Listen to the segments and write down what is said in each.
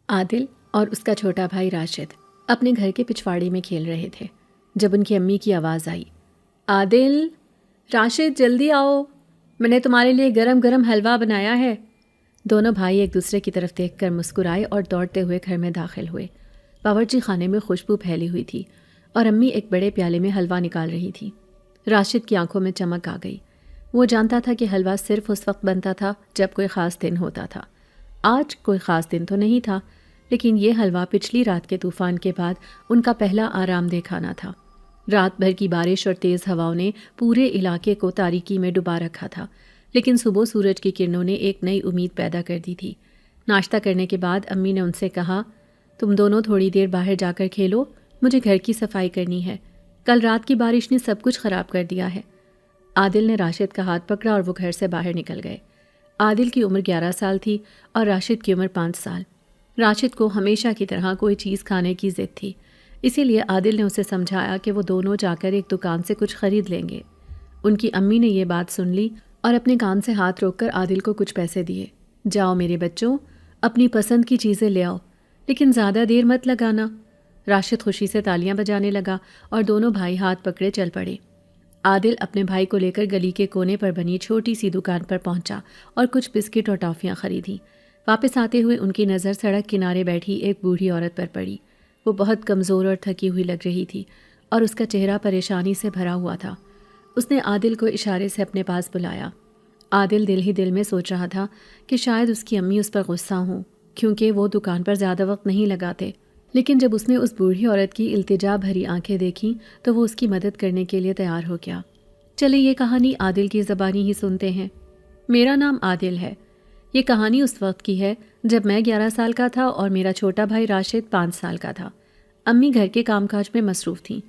عادل اور اس کا چھوٹا بھائی راشد اپنے گھر کے پچھواڑے میں کھیل رہے تھے جب ان کی امی کی آواز آئی، عادل، راشد جلدی آؤ، میں نے تمہارے لیے گرم گرم حلوہ بنایا ہے۔ دونوں بھائی ایک دوسرے کی طرف دیکھ کر مسکرائے اور دوڑتے ہوئے گھر میں داخل ہوئے۔ باورچی خانے میں خوشبو پھیلی ہوئی تھی اور امی ایک بڑے پیالے میں حلوہ نکال رہی تھی۔ راشد کی آنکھوں میں چمک آ گئی۔ وہ جانتا تھا کہ حلوہ صرف اس وقت بنتا تھا جب کوئی خاص دن ہوتا تھا۔ آج کوئی خاص دن تو نہیں تھا، لیکن یہ حلوہ پچھلی رات کے طوفان کے بعد ان کا پہلا آرام دہ کھانا تھا۔ رات بھر کی بارش اور تیز ہواؤں نے پورے علاقے کو تاریکی میں ڈبا رکھا تھا، لیکن صبح سورج کی کرنوں نے ایک نئی امید پیدا کر دی تھی۔ ناشتہ کرنے کے بعد امی نے ان سے کہا، تم دونوں تھوڑی دیر باہر جا کر کھیلو، مجھے گھر کی صفائی کرنی ہے، کل رات کی بارش نے سب کچھ خراب کر دیا ہے۔ عادل نے راشد کا ہاتھ پکڑا اور وہ گھر سے باہر نکل گئے۔ عادل کی عمر 11 سال تھی اور راشد کی عمر 5 سال۔ راشد کو ہمیشہ کی طرح کوئی چیز کھانے کی ضد تھی، اسی لیے عادل نے اسے سمجھایا کہ وہ دونوں جا کر ایک دکان سے کچھ خرید لیں گے۔ ان کی امی نے یہ بات سن لی اور اپنے کان سے ہاتھ روک کر عادل کو کچھ پیسے دیے۔ جاؤ میرے بچوں، اپنی پسند کی چیزیں لے آؤ، لیکن زیادہ دیر مت لگانا۔ راشد خوشی سے تالیاں بجانے لگا اور دونوں بھائی ہاتھ پکڑے چل پڑے۔ عادل اپنے بھائی کو لے کر گلی کے کونے پر بنی چھوٹی سی دکان پر پہنچا اور کچھ بسکٹ اور ٹافیاں خریدیں۔ واپس آتے ہوئے ان کی نظر سڑک کنارے بیٹھی ایک بوڑھی عورت پر پڑی۔ وہ بہت کمزور اور تھکی ہوئی لگ رہی تھی اور اس کا چہرہ پریشانی سے بھرا ہوا تھا۔ اس نے عادل کو اشارے سے اپنے پاس بلایا۔ عادل دل ہی دل میں سوچ رہا تھا کہ شاید اس کی امی اس پر غصہ ہوں، کیونکہ وہ دکان پر زیادہ وقت نہیں لگاتے، لیکن جب اس نے اس بوڑھی عورت کی التجا بھری آنکھیں دیکھیں تو وہ اس کی مدد کرنے کے لیے تیار ہو گیا۔ چلے یہ کہانی عادل کی زبانی ہی سنتے ہیں۔ میرا نام عادل ہے۔ یہ کہانی اس وقت کی ہے جب میں 11 سال کا تھا اور میرا چھوٹا بھائی راشد 5 سال کا تھا۔ امی گھر کے کام کاج میں مصروف تھیں۔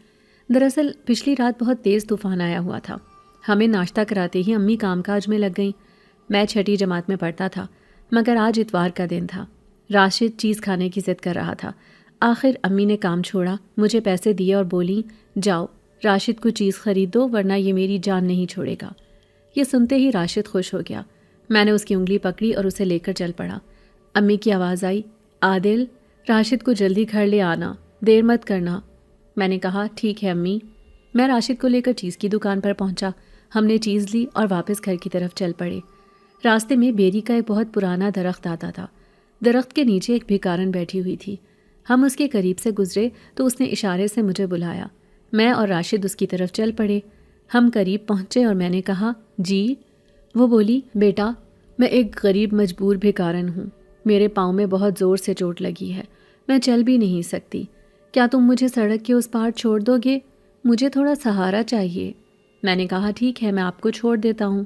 دراصل پچھلی رات بہت تیز طوفان آیا ہوا تھا۔ ہمیں ناشتہ کراتے ہی امی کام کاج میں لگ گئیں۔ میں 6ٹھی جماعت میں پڑھتا تھا، مگر آج اتوار کا دن تھا۔ راشد چیز کھانے کی ضد کر رہا تھا۔ آخر امی نے کام چھوڑا، مجھے پیسے دیے اور بولیں، جاؤ راشد کو چیز خرید دو ورنہ یہ میری جان نہیں چھوڑے گا۔ یہ سنتے ہی راشد خوش ہو گیا۔ میں نے اس کی انگلی پکڑی اور اسے لے کر چل پڑا۔ امی کی آواز آئی، عادل، راشد کو جلدی گھر لے آنا، دیر مت کرنا۔ میں نے کہا، ٹھیک ہے امی۔ میں راشد کو لے کر چیز کی دکان پر پہنچا۔ ہم نے چیز لی اور واپس گھر کی طرف چل پڑے۔ راستے میں بیری کا ایک بہت پرانا درخت آتا تھا۔ درخت کے نیچے ایک بھکارن بیٹھی ہوئی تھی۔ ہم اس کے قریب سے گزرے تو اس نے اشارے سے مجھے بلایا۔ میں اور راشد اس کی طرف چل پڑے۔ ہم قریب پہنچے اور میں نے کہا، جی؟ وہ بولی، بیٹا، میں ایک غریب مجبور بھکارن ہوں۔ میرے پاؤں میں بہت زور سے چوٹ لگی ہے، میں چل بھی نہیں سکتی۔ کیا تم مجھے سڑک کے اس پار چھوڑ دو گے؟ مجھے تھوڑا سہارا چاہیے۔ میں نے کہا، ٹھیک ہے، میں آپ کو چھوڑ دیتا ہوں۔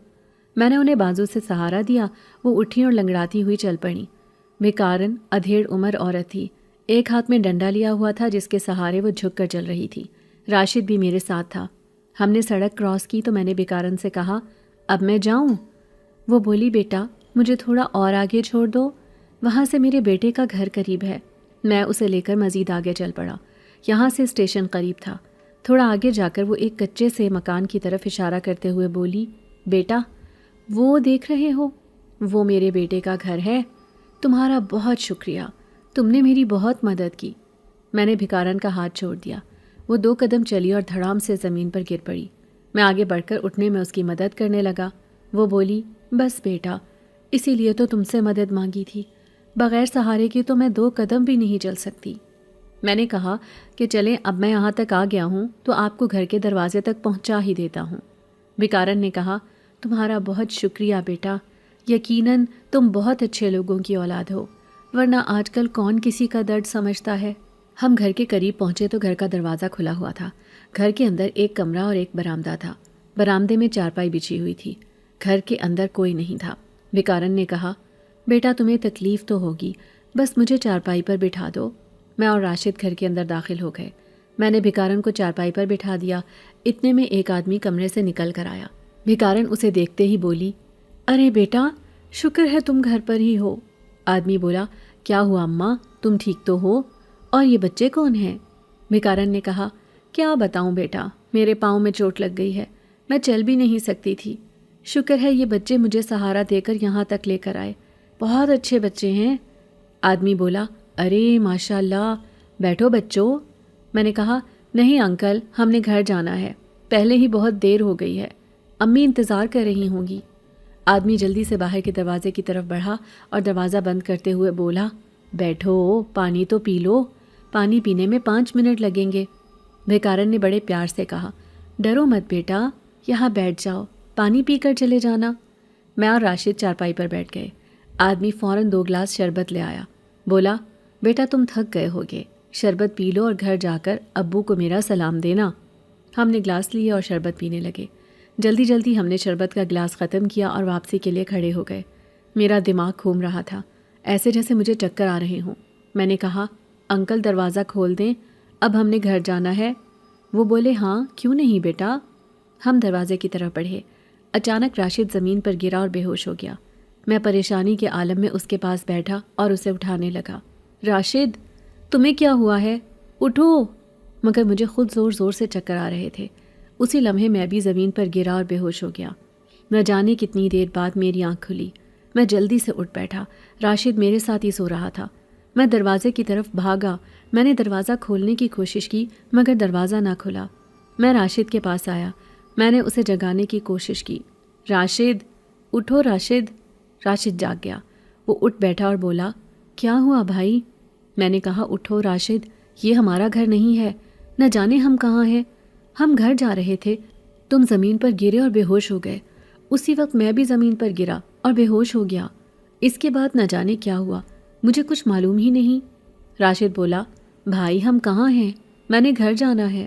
میں نے انہیں بازو سے سہارا دیا۔ وہ اٹھی اور لنگڑاتی ہوئی چل پڑیں۔ بھکارن ادھیڑ عمر عورت تھی۔ ایک ہاتھ میں ڈنڈا لیا ہوا تھا جس کے سہارے وہ جھک کر چل رہی تھی۔ راشد بھی میرے ساتھ تھا۔ ہم نے سڑک کراس کی تو میں نے بھکارن سے کہا، اب میں جاؤں؟ وہ بولی، بیٹا مجھے تھوڑا اور آگے چھوڑ دو، وہاں سے میرے بیٹے کا گھر قریب ہے۔ میں اسے لے کر مزید آگے چل پڑا۔ یہاں سے اسٹیشن قریب تھا۔ تھوڑا آگے جا کر وہ ایک کچے سے مکان کی طرف اشارہ کرتے ہوئے بولی، بیٹا وہ دیکھ رہے ہو، وہ میرے بیٹے کا گھر ہے۔ تمہارا بہت شکریہ، تم نے میری بہت مدد کی۔ میں نے بھکارن کا ہاتھ چھوڑ دیا۔ وہ 2 قدم چلی اور دھڑام سے زمین پر گر پڑی۔ میں آگے بڑھ کر اٹھنے میں اس کی مدد کرنے لگا۔ وہ بولی، بس بیٹا، اسی لیے تو تم سے مدد مانگی تھی، بغیر سہارے کے تو میں 2 قدم بھی نہیں چل سکتی۔ میں نے کہا کہ چلیں، اب میں یہاں تک آ گیا ہوں تو آپ کو گھر کے دروازے تک پہنچا ہی دیتا ہوں۔ بھکارن نے کہا، تمہارا بہت شکریہ بیٹا، یقیناً تم بہت اچھے لوگوں کی اولاد ہو، ورنہ آج کل کون کسی کا درد سمجھتا ہے۔ ہم گھر کے قریب پہنچے تو گھر کا دروازہ کھلا ہوا تھا۔ گھر کے اندر ایک کمرہ اور ایک برآمدہ تھا۔ برآمدے میں چارپائی بچھی ہوئی تھی۔ گھر کے اندر کوئی نہیں تھا۔ بھکارن نے کہا، بیٹا تمہیں تکلیف تو ہوگی، بس مجھے چارپائی پر بٹھا دو۔ میں اور راشد گھر کے اندر داخل ہو گئے۔ میں نے بھکارن کو چارپائی پر بٹھا دیا۔ اتنے میں ایک آدمی کمرے سے نکل کر آیا۔ بھکارن اسے دیکھتے ہی بولی، ارے بیٹا، شکر ہے تم گھر پر ہی ہو۔ آدمی بولا، کیا ہوا اماں، تم ٹھیک تو ہو؟ اور یہ بچے کون ہیں؟ بھکارن نے کہا، کیا بتاؤں بیٹا، میرے پاؤں میں چوٹ لگ گئی ہے، میں چل بھی نہیں سکتی تھی۔ شکر ہے یہ بچے مجھے سہارا دے کر یہاں تک لے کر آئے، بہت اچھے بچے ہیں۔ آدمی بولا، ارے ماشاء اللہ، بیٹھو بچوں۔ میں نے کہا نہیں انکل، ہم نے گھر جانا ہے، پہلے ہی بہت دیر ہو گئی ہے، امی انتظار کر رہی ہوں گی۔ آدمی جلدی سے باہر کے دروازے کی طرف بڑھا اور دروازہ بند کرتے ہوئے بولا، بیٹھو، پانی تو پی لو، پانی پینے میں 5 منٹ لگیں گے۔ بھیکارن نے بڑے پیار سے کہا، ڈرو مت بیٹا، یہاں بیٹھ جاؤ، پانی پی کر چلے جانا۔ میں اور راشد چارپائی پر بیٹھ گئے۔ آدمی فوراً 2 گلاس شربت لے آیا، بولا، بیٹا تم تھک گئے ہوگے، شربت پی لو اور گھر جا کر ابو کو میرا سلام دینا۔ ہم نے گلاس لیے اور شربت پینے لگے۔ جلدی جلدی ہم نے شربت کا گلاس ختم کیا اور واپسی کے لیے کھڑے ہو گئے۔ میرا دماغ گھوم رہا تھا، ایسے جیسے مجھے چکر آ رہے ہوں۔ میں نے کہا، انکل دروازہ کھول دیں، اب ہم نے گھر جانا ہے۔ وہ بولے، ہاں کیوں نہیں بیٹا۔ ہم دروازے کی طرف بڑھے۔ اچانک راشد زمین پر گرا اور بے ہوش ہو گیا۔ میں پریشانی کے عالم میں اس کے پاس بیٹھا اور اسے اٹھانے لگا۔ راشد، تمہیں کیا ہوا ہے؟ اٹھو۔ مگر مجھے خود زور زور سے چکر آ رہے تھے۔ اسی لمحے میں بھی زمین پر گرا اور بے ہوش ہو گیا۔ نہ جانے کتنی دیر بعد میری آنکھ کھلی۔ میں جلدی سے اٹھ بیٹھا۔ راشد میرے ساتھ ہی سو رہا تھا۔ میں دروازے کی طرف بھاگا۔ میں نے دروازہ کھولنے کی کوشش کی مگر دروازہ نہ کھلا۔ میں راشد کے پاس آیا۔ میں نے اسے جگانے کی کوشش کی۔ راشد، اٹھو راشد۔ راشد جاگ گیا۔ وہ اٹھ بیٹھا اور بولا، کیا ہوا بھائی؟ میں نے کہا، اٹھو راشد، یہ ہمارا گھر نہیں ہے، نہ جانے ہم کہاں ہیں۔ ہم گھر جا رہے تھے، تم زمین پر گرے اور بے ہوش ہو گئے۔ اسی وقت میں بھی زمین پر گرا اور بے ہوش ہو گیا۔ اس کے بعد نہ جانے کیا ہوا، مجھے کچھ معلوم ہی نہیں۔ راشد بولا، بھائی ہم کہاں ہیں؟ میں نے گھر جانا ہے۔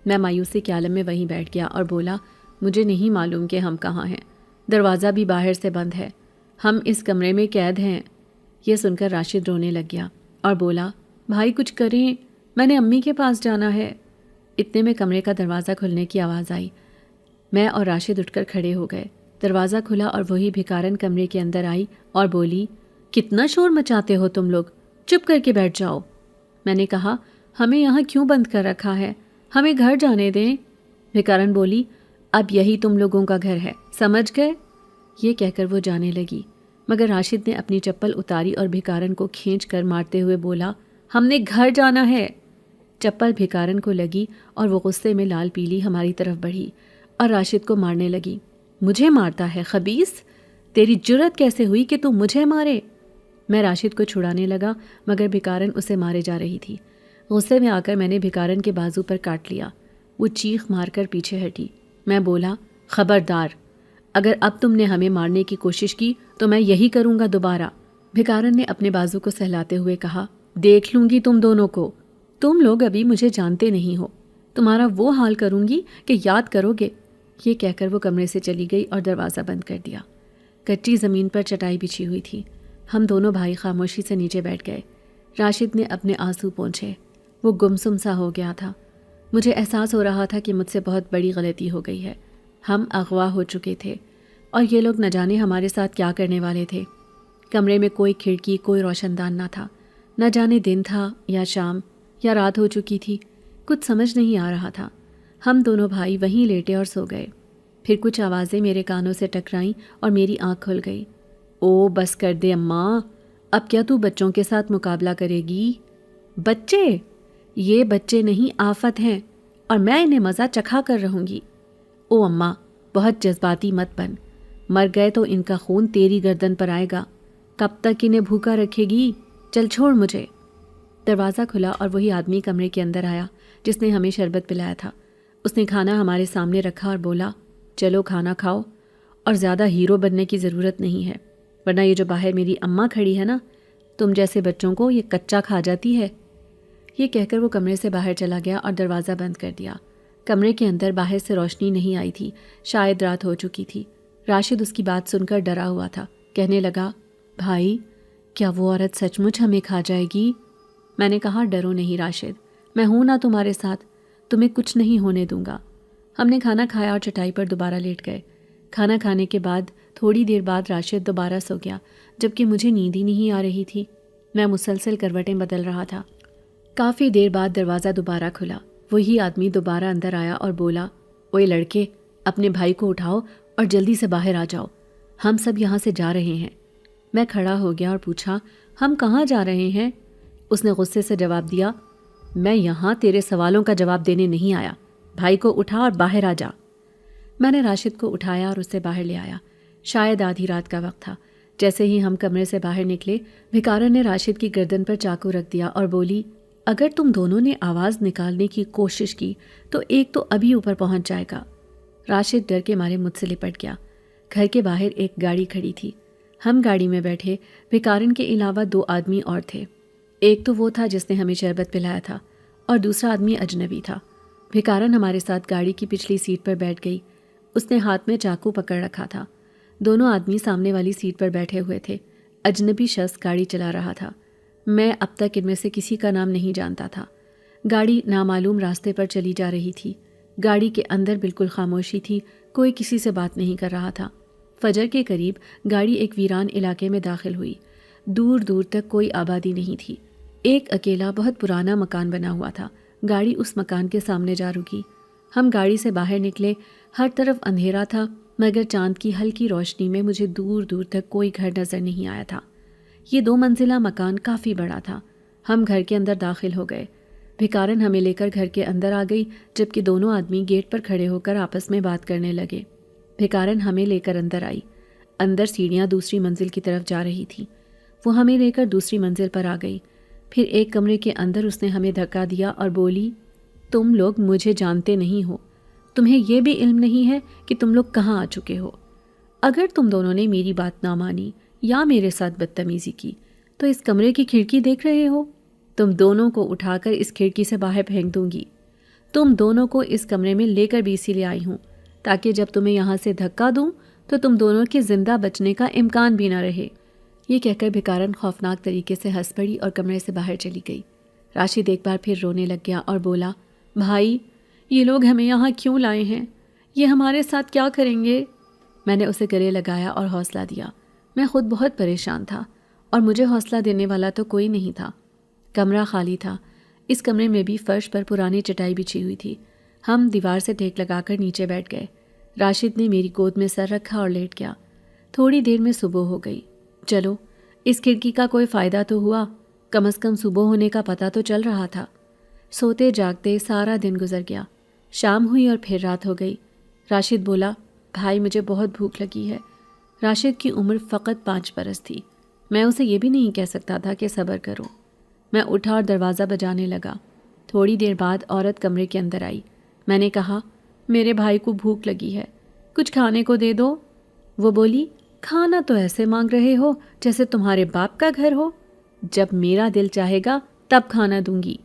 میں مایوسی کے عالم میں وہیں بیٹھ گیا اور بولا، مجھے نہیں معلوم کہ ہم کہاں ہیں، دروازہ بھی باہر سے بند ہے، ہم اس کمرے میں قید ہیں۔ یہ سن کر راشد رونے لگ گیا اور بولا، بھائی کچھ کریں، میں نے امی کے پاس جانا ہے۔ اتنے میں کمرے کا دروازہ کھلنے کی آواز آئی۔ میں اور راشد اٹھ کر کھڑے ہو گئے۔ دروازہ کھلا اور وہی بھکارن کمرے کے اندر آئی اور بولی، کتنا شور مچاتے ہو تم لوگ، چپ کر کے بیٹھ جاؤ۔ میں نے کہا، ہمیں یہاں کیوں بند کر رکھا ہے، ہمیں گھر جانے دیں۔ بھکارن بولی، اب یہی تم لوگوں کا گھر ہے، سمجھ گئے؟ یہ کہہ کر وہ جانے لگی مگر راشد نے اپنی چپل اتاری اور بھکارن کو کھینچ کر مارتے ہوئے بولا، ہم نے گھر جانا ہے۔ چپل بھکارن کو لگی اور وہ غصے میں لال پیلی ہماری طرف بڑھی اور راشد کو مارنے لگی۔ مجھے مارتا ہے خبیث، تیری جرت کیسے ہوئی کہ تم مجھے مارے؟ میں راشد کو چھڑانے لگا مگر بھکارن اسے مارے جا رہی تھی۔ غصے میں آ کر میں نے بھکارن کے بازو پر کاٹ لیا۔ وہ چیخ مار کر پیچھے ہٹی۔ میں بولا، خبردار، اگر اب تم نے ہمیں مارنے کی کوشش کی تو میں یہی کروں گا دوبارہ۔ بھکارن نے اپنے بازو کو سہلاتے ہوئے کہا، دیکھ لوں گی تم دونوں کو، تم لوگ ابھی مجھے جانتے نہیں ہو، تمہارا وہ حال کروں گی کہ یاد کرو گے۔ یہ کہہ کر وہ کمرے سے چلی گئی اور دروازہ بند کر دیا۔ کچی زمین پر چٹائی بچھی ہوئی تھی۔ ہم دونوں بھائی خاموشی سے نیچے بیٹھ گئے۔ راشد نے اپنے آنسو پونچھے۔ وہ گمسم سا ہو گیا تھا۔ مجھے احساس ہو رہا تھا کہ مجھ سے بہت بڑی غلطی ہو گئی ہے۔ ہم اغوا ہو چکے تھے اور یہ لوگ نہ جانے ہمارے ساتھ کیا کرنے والے تھے۔ کمرے میں کوئی کھڑکی، کوئی روشن دان نہ تھا۔ نہ جانے دن تھا یا شام یا رات ہو چکی تھی، کچھ سمجھ نہیں آ رہا تھا۔ ہم دونوں بھائی وہیں لیٹے اور سو گئے۔ پھر کچھ آوازیں میرے کانوں سے ٹکرائیں اور میری آنکھ کھل گئی۔ او بس کر دے اماں، اب کیا تو بچوں کے ساتھ مقابلہ کرے گی؟ بچے؟ یہ بچے نہیں، آفت ہیں، اور میں انہیں مزہ چکھا کر رہوں گی۔ او اماں، بہت جذباتی مت بن، مر گئے تو ان کا خون تیری گردن پر آئے گا، کب تک انہیں بھوکا رکھے گی؟ چل چھوڑ مجھے۔ دروازہ کھلا اور وہی آدمی کمرے کے اندر آیا جس نے ہمیں شربت پلایا تھا۔ اس نے کھانا ہمارے سامنے رکھا اور بولا، چلو کھانا کھاؤ، اور زیادہ ہیرو بننے کی ضرورت نہیں ہے، ورنہ یہ جو باہر میری اماں کھڑی ہے نا، تم جیسے بچوں کو یہ کچا کھا جاتی ہے۔ یہ کہہ کر وہ کمرے سے باہر چلا گیا اور دروازہ بند کر دیا۔ کمرے کے اندر باہر سے روشنی نہیں آئی تھی، شاید رات ہو چکی تھی۔ راشد اس کی بات سن کر ڈرا ہوا تھا، کہنے لگا، بھائی کیا وہ عورت سچ مچ ہمیں کھا جائے گی؟ میں نے کہا، ڈرو نہیں راشد، میں ہوں نا تمہارے ساتھ، تمہیں کچھ نہیں ہونے دوں گا۔ ہم نے کھانا کھایا اور چٹائی پر دوبارہ لیٹ گئے۔ کھانا کھانے کے بعد تھوڑی دیر بعد راشد دوبارہ سو گیا، جبکہ مجھے نیند ہی نہیں آ رہی تھی۔ میں مسلسل کروٹیں بدل رہا تھا۔ کافی دیر بعد دروازہ دوبارہ کھلا۔ وہی آدمی دوبارہ اندر آیا اور بولا، اوئے لڑکے، اپنے بھائی کو اٹھاؤ اور جلدی سے باہر آ جاؤ، ہم سب یہاں سے جا رہے ہیں۔ میں کھڑا ہو گیا اور پوچھا، ہم کہاں جا رہے ہیں؟ اس نے غصے سے جواب دیا، میں یہاں تیرے سوالوں کا جواب دینے نہیں آیا، بھائی کو اٹھا اور باہر آ جا۔ میں نے راشد کو اٹھایا اور اسے باہر لے آیا۔ شاید آدھی رات کا وقت تھا۔ جیسے ہی ہم کمرے سے باہر نکلے، بھکارن نے راشد کی گردن پر چاقو رکھ دیا اور بولی، اگر تم دونوں نے آواز نکالنے کی کوشش کی تو ایک تو ابھی اوپر پہنچ جائے گا۔ راشد ڈر کے مارے مجھ سے لپٹ گیا۔ گھر کے باہر ایک گاڑی کھڑی تھی۔ ہم گاڑی میں بیٹھے، بھکارن کے علاوہ 2 آدمی اور تھے۔ ایک تو وہ تھا جس نے ہمیں شربت پلایا تھا اور دوسرا آدمی اجنبی تھا۔ بھکارن ہمارے ساتھ گاڑی کی پچھلی سیٹ پر بیٹھ گئی۔ اس نے ہاتھ میں چاقو پکڑ رکھا تھا۔ دونوں آدمی سامنے والی سیٹ پر بیٹھے ہوئے تھے۔ اجنبی شخص گاڑی چلا رہا تھا۔ میں اب تک ان میں سے کسی کا نام نہیں جانتا تھا۔ گاڑی نامعلوم راستے پر چلی جا رہی تھی۔ گاڑی کے اندر بالکل خاموشی تھی، کوئی کسی سے بات نہیں کر رہا تھا۔ فجر کے قریب گاڑی ایک ویران علاقے میں داخل ہوئی۔ دور دور تک کوئی آبادی نہیں تھی۔ ایک اکیلا بہت پرانا مکان بنا ہوا تھا۔ گاڑی اس مکان کے سامنے جا رکی۔ ہم گاڑی سے باہر نکلے۔ ہر طرف اندھیرا تھا، مگر چاند کی ہلکی روشنی میں مجھے دور دور تک کوئی گھر نظر نہیں آیا تھا۔ یہ 2 منزلہ مکان کافی بڑا تھا۔ ہم گھر کے اندر داخل ہو گئے۔ بھکارن ہمیں لے کر گھر کے اندر آ گئی، جبکہ دونوں آدمی گیٹ پر کھڑے ہو کر آپس میں بات کرنے لگے۔ بھکارن ہمیں لے کر اندر آئی۔ اندر سیڑھیاں دوسری منزل کی طرف جا رہی تھیں۔ وہ ہمیں لے کر دوسری منزل پر آ گئی۔ پھر ایک کمرے کے اندر اس نے ہمیں دھکا دیا اور بولی، تم لوگ مجھے جانتے نہیں ہو، تمہیں یہ بھی علم نہیں ہے کہ تم لوگ کہاں آ چکے ہو۔ اگر تم دونوں نے میری بات نہ مانی یا میرے ساتھ بدتمیزی کی تو اس کمرے کی کھڑکی دیکھ رہے ہو، تم دونوں کو اٹھا کر اس کھڑکی سے باہر پھینک دوں گی۔ تم دونوں کو اس کمرے میں لے کر بھی اسی لیے آئی ہوں تاکہ جب تمہیں یہاں سے دھکا دوں تو تم دونوں کے زندہ بچنے کا امکان بھی نہ رہے۔ یہ کہہ کر بھکارن خوفناک طریقے سے ہنس پڑی اور کمرے سے باہر چلی گئی۔ راشد ایک بار پھر رونے لگ گیا اور بولا، بھائی یہ لوگ ہمیں یہاں کیوں لائے ہیں؟ یہ ہمارے ساتھ کیا کریں گے؟ میں نے اسے گلے لگایا اور حوصلہ دیا۔ میں خود بہت پریشان تھا اور مجھے حوصلہ دینے والا تو کوئی نہیں تھا۔ کمرہ خالی تھا۔ اس کمرے میں بھی فرش پر پرانی چٹائی بچھی ہوئی تھی۔ ہم دیوار سے ٹیک لگا کر نیچے بیٹھ گئے۔ راشد نے میری گود میں سر رکھا اور لیٹ گیا۔ تھوڑی دیر میں صبح ہو گئی۔ چلو اس کھڑکی کا کوئی فائدہ تو ہوا، کم از کم صبح ہونے کا پتہ تو چل رہا تھا۔ سوتے جاگتے سارا دن گزر گیا۔ شام ہوئی اور پھر رات ہو گئی۔ راشد بولا، بھائی مجھے بہت بھوک لگی ہے۔ راشد کی عمر فقط 5 برس تھی۔ میں اسے یہ بھی نہیں کہہ سکتا تھا کہ صبر کرو۔ میں اٹھا اور دروازہ بجانے لگا۔ تھوڑی دیر بعد عورت کمرے کے اندر آئی۔ میں نے کہا، میرے بھائی کو بھوک لگی ہے، کچھ کھانے کو دے دو۔ وہ بولی، کھانا تو ایسے مانگ رہے ہو جیسے تمہارے باپ کا گھر ہو، جب میرا دل چاہے گا تب کھانا دوں گی۔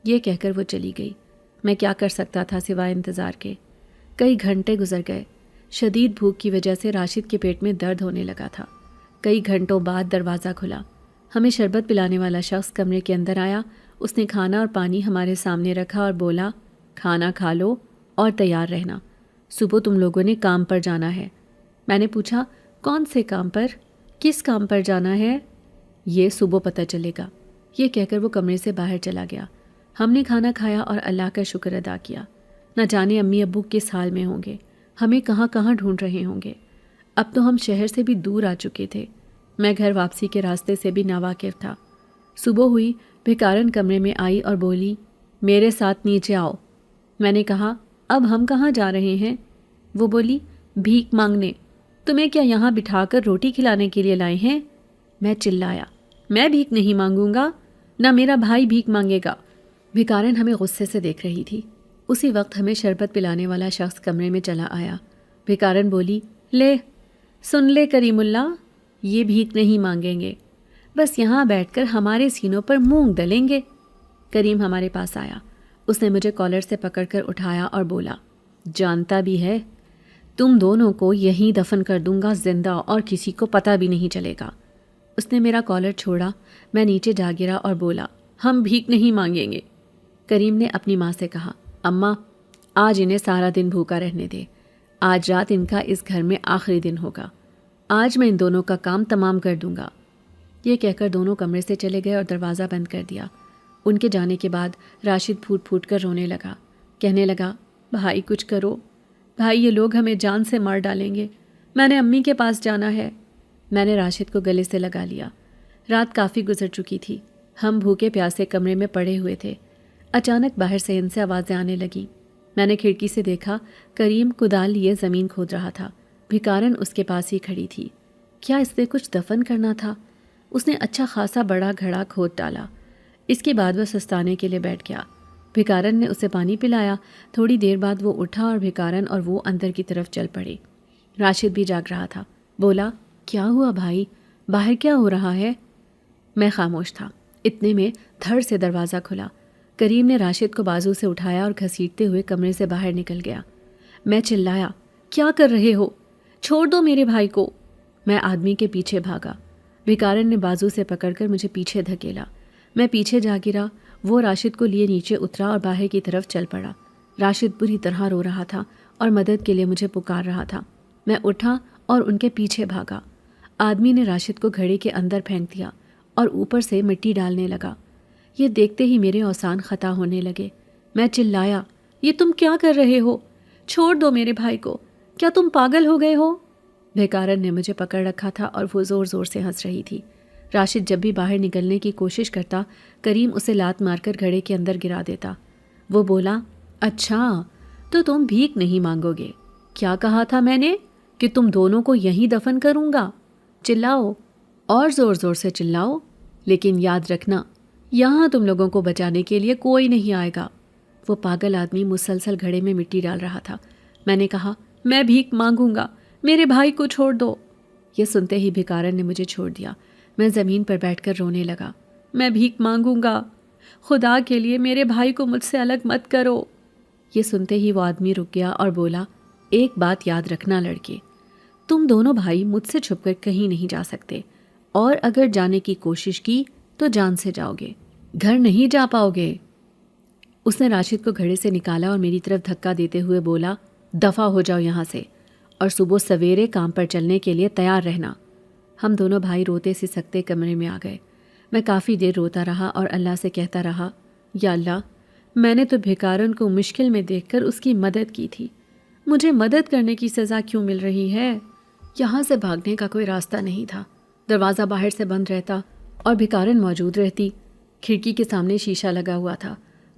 یہ کہہ کر وہ چلی گئی۔ میں کیا کر سکتا تھا سوائے انتظار کے۔ کئی گھنٹے گزر گئے۔ شدید بھوک کی وجہ سے راشد کے پیٹ میں درد ہونے لگا تھا۔ کئی گھنٹوں بعد دروازہ کھلا۔ ہمیں شربت پلانے والا شخص کمرے کے اندر آیا۔ اس نے کھانا اور پانی ہمارے سامنے رکھا اور بولا، کھانا کھا لو اور تیار رہنا، صبح تم لوگوں نے کام پر جانا ہے۔ میں نے پوچھا، کون سے کام پر؟ کس کام پر جانا ہے؟ یہ صبح پتہ چلے گا۔ یہ کہہ کر وہ کمرے سے باہر چلا گیا۔ ہم نے کھانا کھایا اور اللہ کا شکر ادا کیا۔ نہ جانے امی ابو کس حال میں ہوں گے، ہمیں کہاں کہاں ڈھونڈ رہے ہوں گے۔ اب تو ہم شہر سے بھی دور آ چکے تھے۔ میں گھر واپسی کے راستے سے بھی ناواقف تھا۔ صبح ہوئی، بھکارن کمرے میں آئی اور بولی، میرے ساتھ نیچے آؤ۔ میں نے کہا، اب ہم کہاں جا رہے ہیں؟ وہ بولی، بھیک مانگنے۔ تمہیں کیا یہاں بٹھا کر روٹی کھلانے کے لیے لائے ہیں؟ میں چلایا، میں بھیک نہیں مانگوں گا، نہ میرا بھائی بھیک مانگے گا۔ بھکارن ہمیں غصے سے دیکھ رہی تھی۔ اسی وقت ہمیں شربت پلانے والا شخص کمرے میں چلا آیا۔ بھکارن بولی، لے سن لے کریم اللہ، یہ بھیک نہیں مانگیں گے، بس یہاں بیٹھ کر ہمارے سینوں پر مونگ ڈلیں گے۔ کریم ہمارے پاس آیا۔ اس نے مجھے کالر سے پکڑ کر اٹھایا اور بولا، جانتا بھی ہے تم دونوں کو یہیں دفن کر دوں گا زندہ، اور کسی کو پتہ بھی نہیں چلے گا۔ اس نے میرا کالر چھوڑا۔ میں نیچے جا گرا اور بولا، ہم بھیک نہیں مانگیں گے۔ کریم نے اپنی ماں سے کہا، اماں آج انہیں سارا دن بھوکا رہنے دے، آج رات ان کا اس گھر میں آخری دن ہوگا، آج میں ان دونوں کا کام تمام کر دوں گا۔ یہ کہہ کر دونوں کمرے سے چلے گئے اور دروازہ بند کر دیا۔ ان کے جانے کے بعد راشد پھوٹ پھوٹ کر رونے لگا، کہنے لگا، بھائی کچھ کرو، بھائی یہ لوگ ہمیں جان سے مار ڈالیں گے، میں نے امی کے پاس جانا ہے۔ میں نے راشد کو گلے سے لگا لیا۔ رات کافی گزر چکی تھی۔ ہم بھوکے پیاسے کمرے میں پڑے ہوئے تھے۔ اچانک باہر سے ان سے آوازیں آنے لگیں۔ میں نے کھڑکی سے دیکھا، کریم کدال لیے زمین کھود رہا تھا۔ بھکارن اس کے پاس ہی کھڑی تھی۔ کیا اس نے کچھ دفن کرنا تھا؟ اس نے اچھا خاصا بڑا گھڑا کھود ڈالا۔ اس کے بعد وہ سستانے کے لیے بیٹھ گیا۔ بھکارن نے اسے پانی پلایا۔ تھوڑی دیر بعد وہ اٹھا اور بھکارن اور وہ اندر کی طرف چل پڑے۔ راشد بھی جاگ رہا تھا۔ بولا، کیا ہوا بھائی؟ باہر کیا ہو رہا ہے؟ میں خاموش تھا۔ اتنے میں دھڑ سے دروازہ کھلا۔ کریم نے راشد کو بازو سے اٹھایا اور گھسیٹتے ہوئے کمرے سے باہر نکل گیا۔ میں چلایا، کیا کر رہے ہو؟ چھوڑ دو میرے بھائی کو۔ میں آدمی کے پیچھے بھاگا۔ بھکارن نے بازو سے پکڑ کر مجھے پیچھے دھکیلا۔ میں پیچھے جا گرا۔ وہ راشد کو لیے نیچے اترا اور باہر کی طرف چل پڑا۔ راشد بری طرح رو رہا تھا اور مدد کے لیے مجھے پکار رہا تھا۔ میں اٹھا اور ان کے پیچھے بھاگا۔ آدمی نے راشد کو گھڑے کے اندر پھینک دیا اور اوپر سے مٹی ڈالنے لگا۔ یہ دیکھتے ہی میرے اوسان خطا ہونے لگے۔ میں چلایا، یہ تم کیا کر رہے ہو؟ چھوڑ دو میرے بھائی کو۔ کیا تم پاگل ہو گئے ہو؟ بھکارن نے مجھے پکڑ رکھا تھا اور وہ زور زور سے ہنس رہی تھی۔ راشد جب بھی باہر نکلنے کی کوشش کرتا، کریم اسے لات مار کر گھڑے کے اندر گرا دیتا۔ وہ بولا، اچھا تو تم بھیک نہیں مانگو گے؟ کیا کہا تھا میں نے کہ تم دونوں کو یہیں دفن کروں گا؟ چلاؤ اور زور زور سے چلاؤ، لیکن یاد رکھنا یہاں تم لوگوں کو بچانے کے لیے کوئی نہیں آئے گا۔ وہ پاگل آدمی مسلسل گھڑے میں مٹی ڈال رہا تھا۔ میں نے کہا، میں بھیک مانگوں گا، میرے بھائی کو چھوڑ دو۔ یہ سنتے ہی بھکارن نے مجھے چھوڑ دیا۔ میں زمین پر بیٹھ کر رونے لگا۔ میں بھیک مانگوں گا، خدا کے لیے میرے بھائی کو مجھ سے الگ مت کرو۔ یہ سنتے ہی وہ آدمی رک گیا اور بولا، ایک بات یاد رکھنا لڑکے، تم دونوں بھائی مجھ سے چھپ کر کہیں نہیں جا سکتے، اور اگر جانے کی کوشش کی تو جان سے جاؤ گے، گھر نہیں جا پاؤ گے۔ اس نے راشد کو گھڑے سے نکالا اور میری طرف دھکا دیتے ہوئے بولا، دفع ہو جاؤ یہاں سے، اور صبح سویرے کام پر چلنے کے لیے تیار رہنا۔ ہم دونوں بھائی روتے سسکتے کمرے میں آ گئے۔ میں کافی دیر روتا رہا اور اللہ سے کہتا رہا، یا اللہ، میں نے تو بھکارن کو مشکل میں دیکھ کر اس کی مدد کی تھی، مجھے مدد کرنے کی سزا کیوں مل رہی ہے؟ یہاں سے بھاگنے کا کوئی راستہ نہیں تھا۔ دروازہ باہر سے بند رہتا اور بھکارن موجود رہتی۔ کھڑکی کے سامنے شیشہ لگا ہوا تھا۔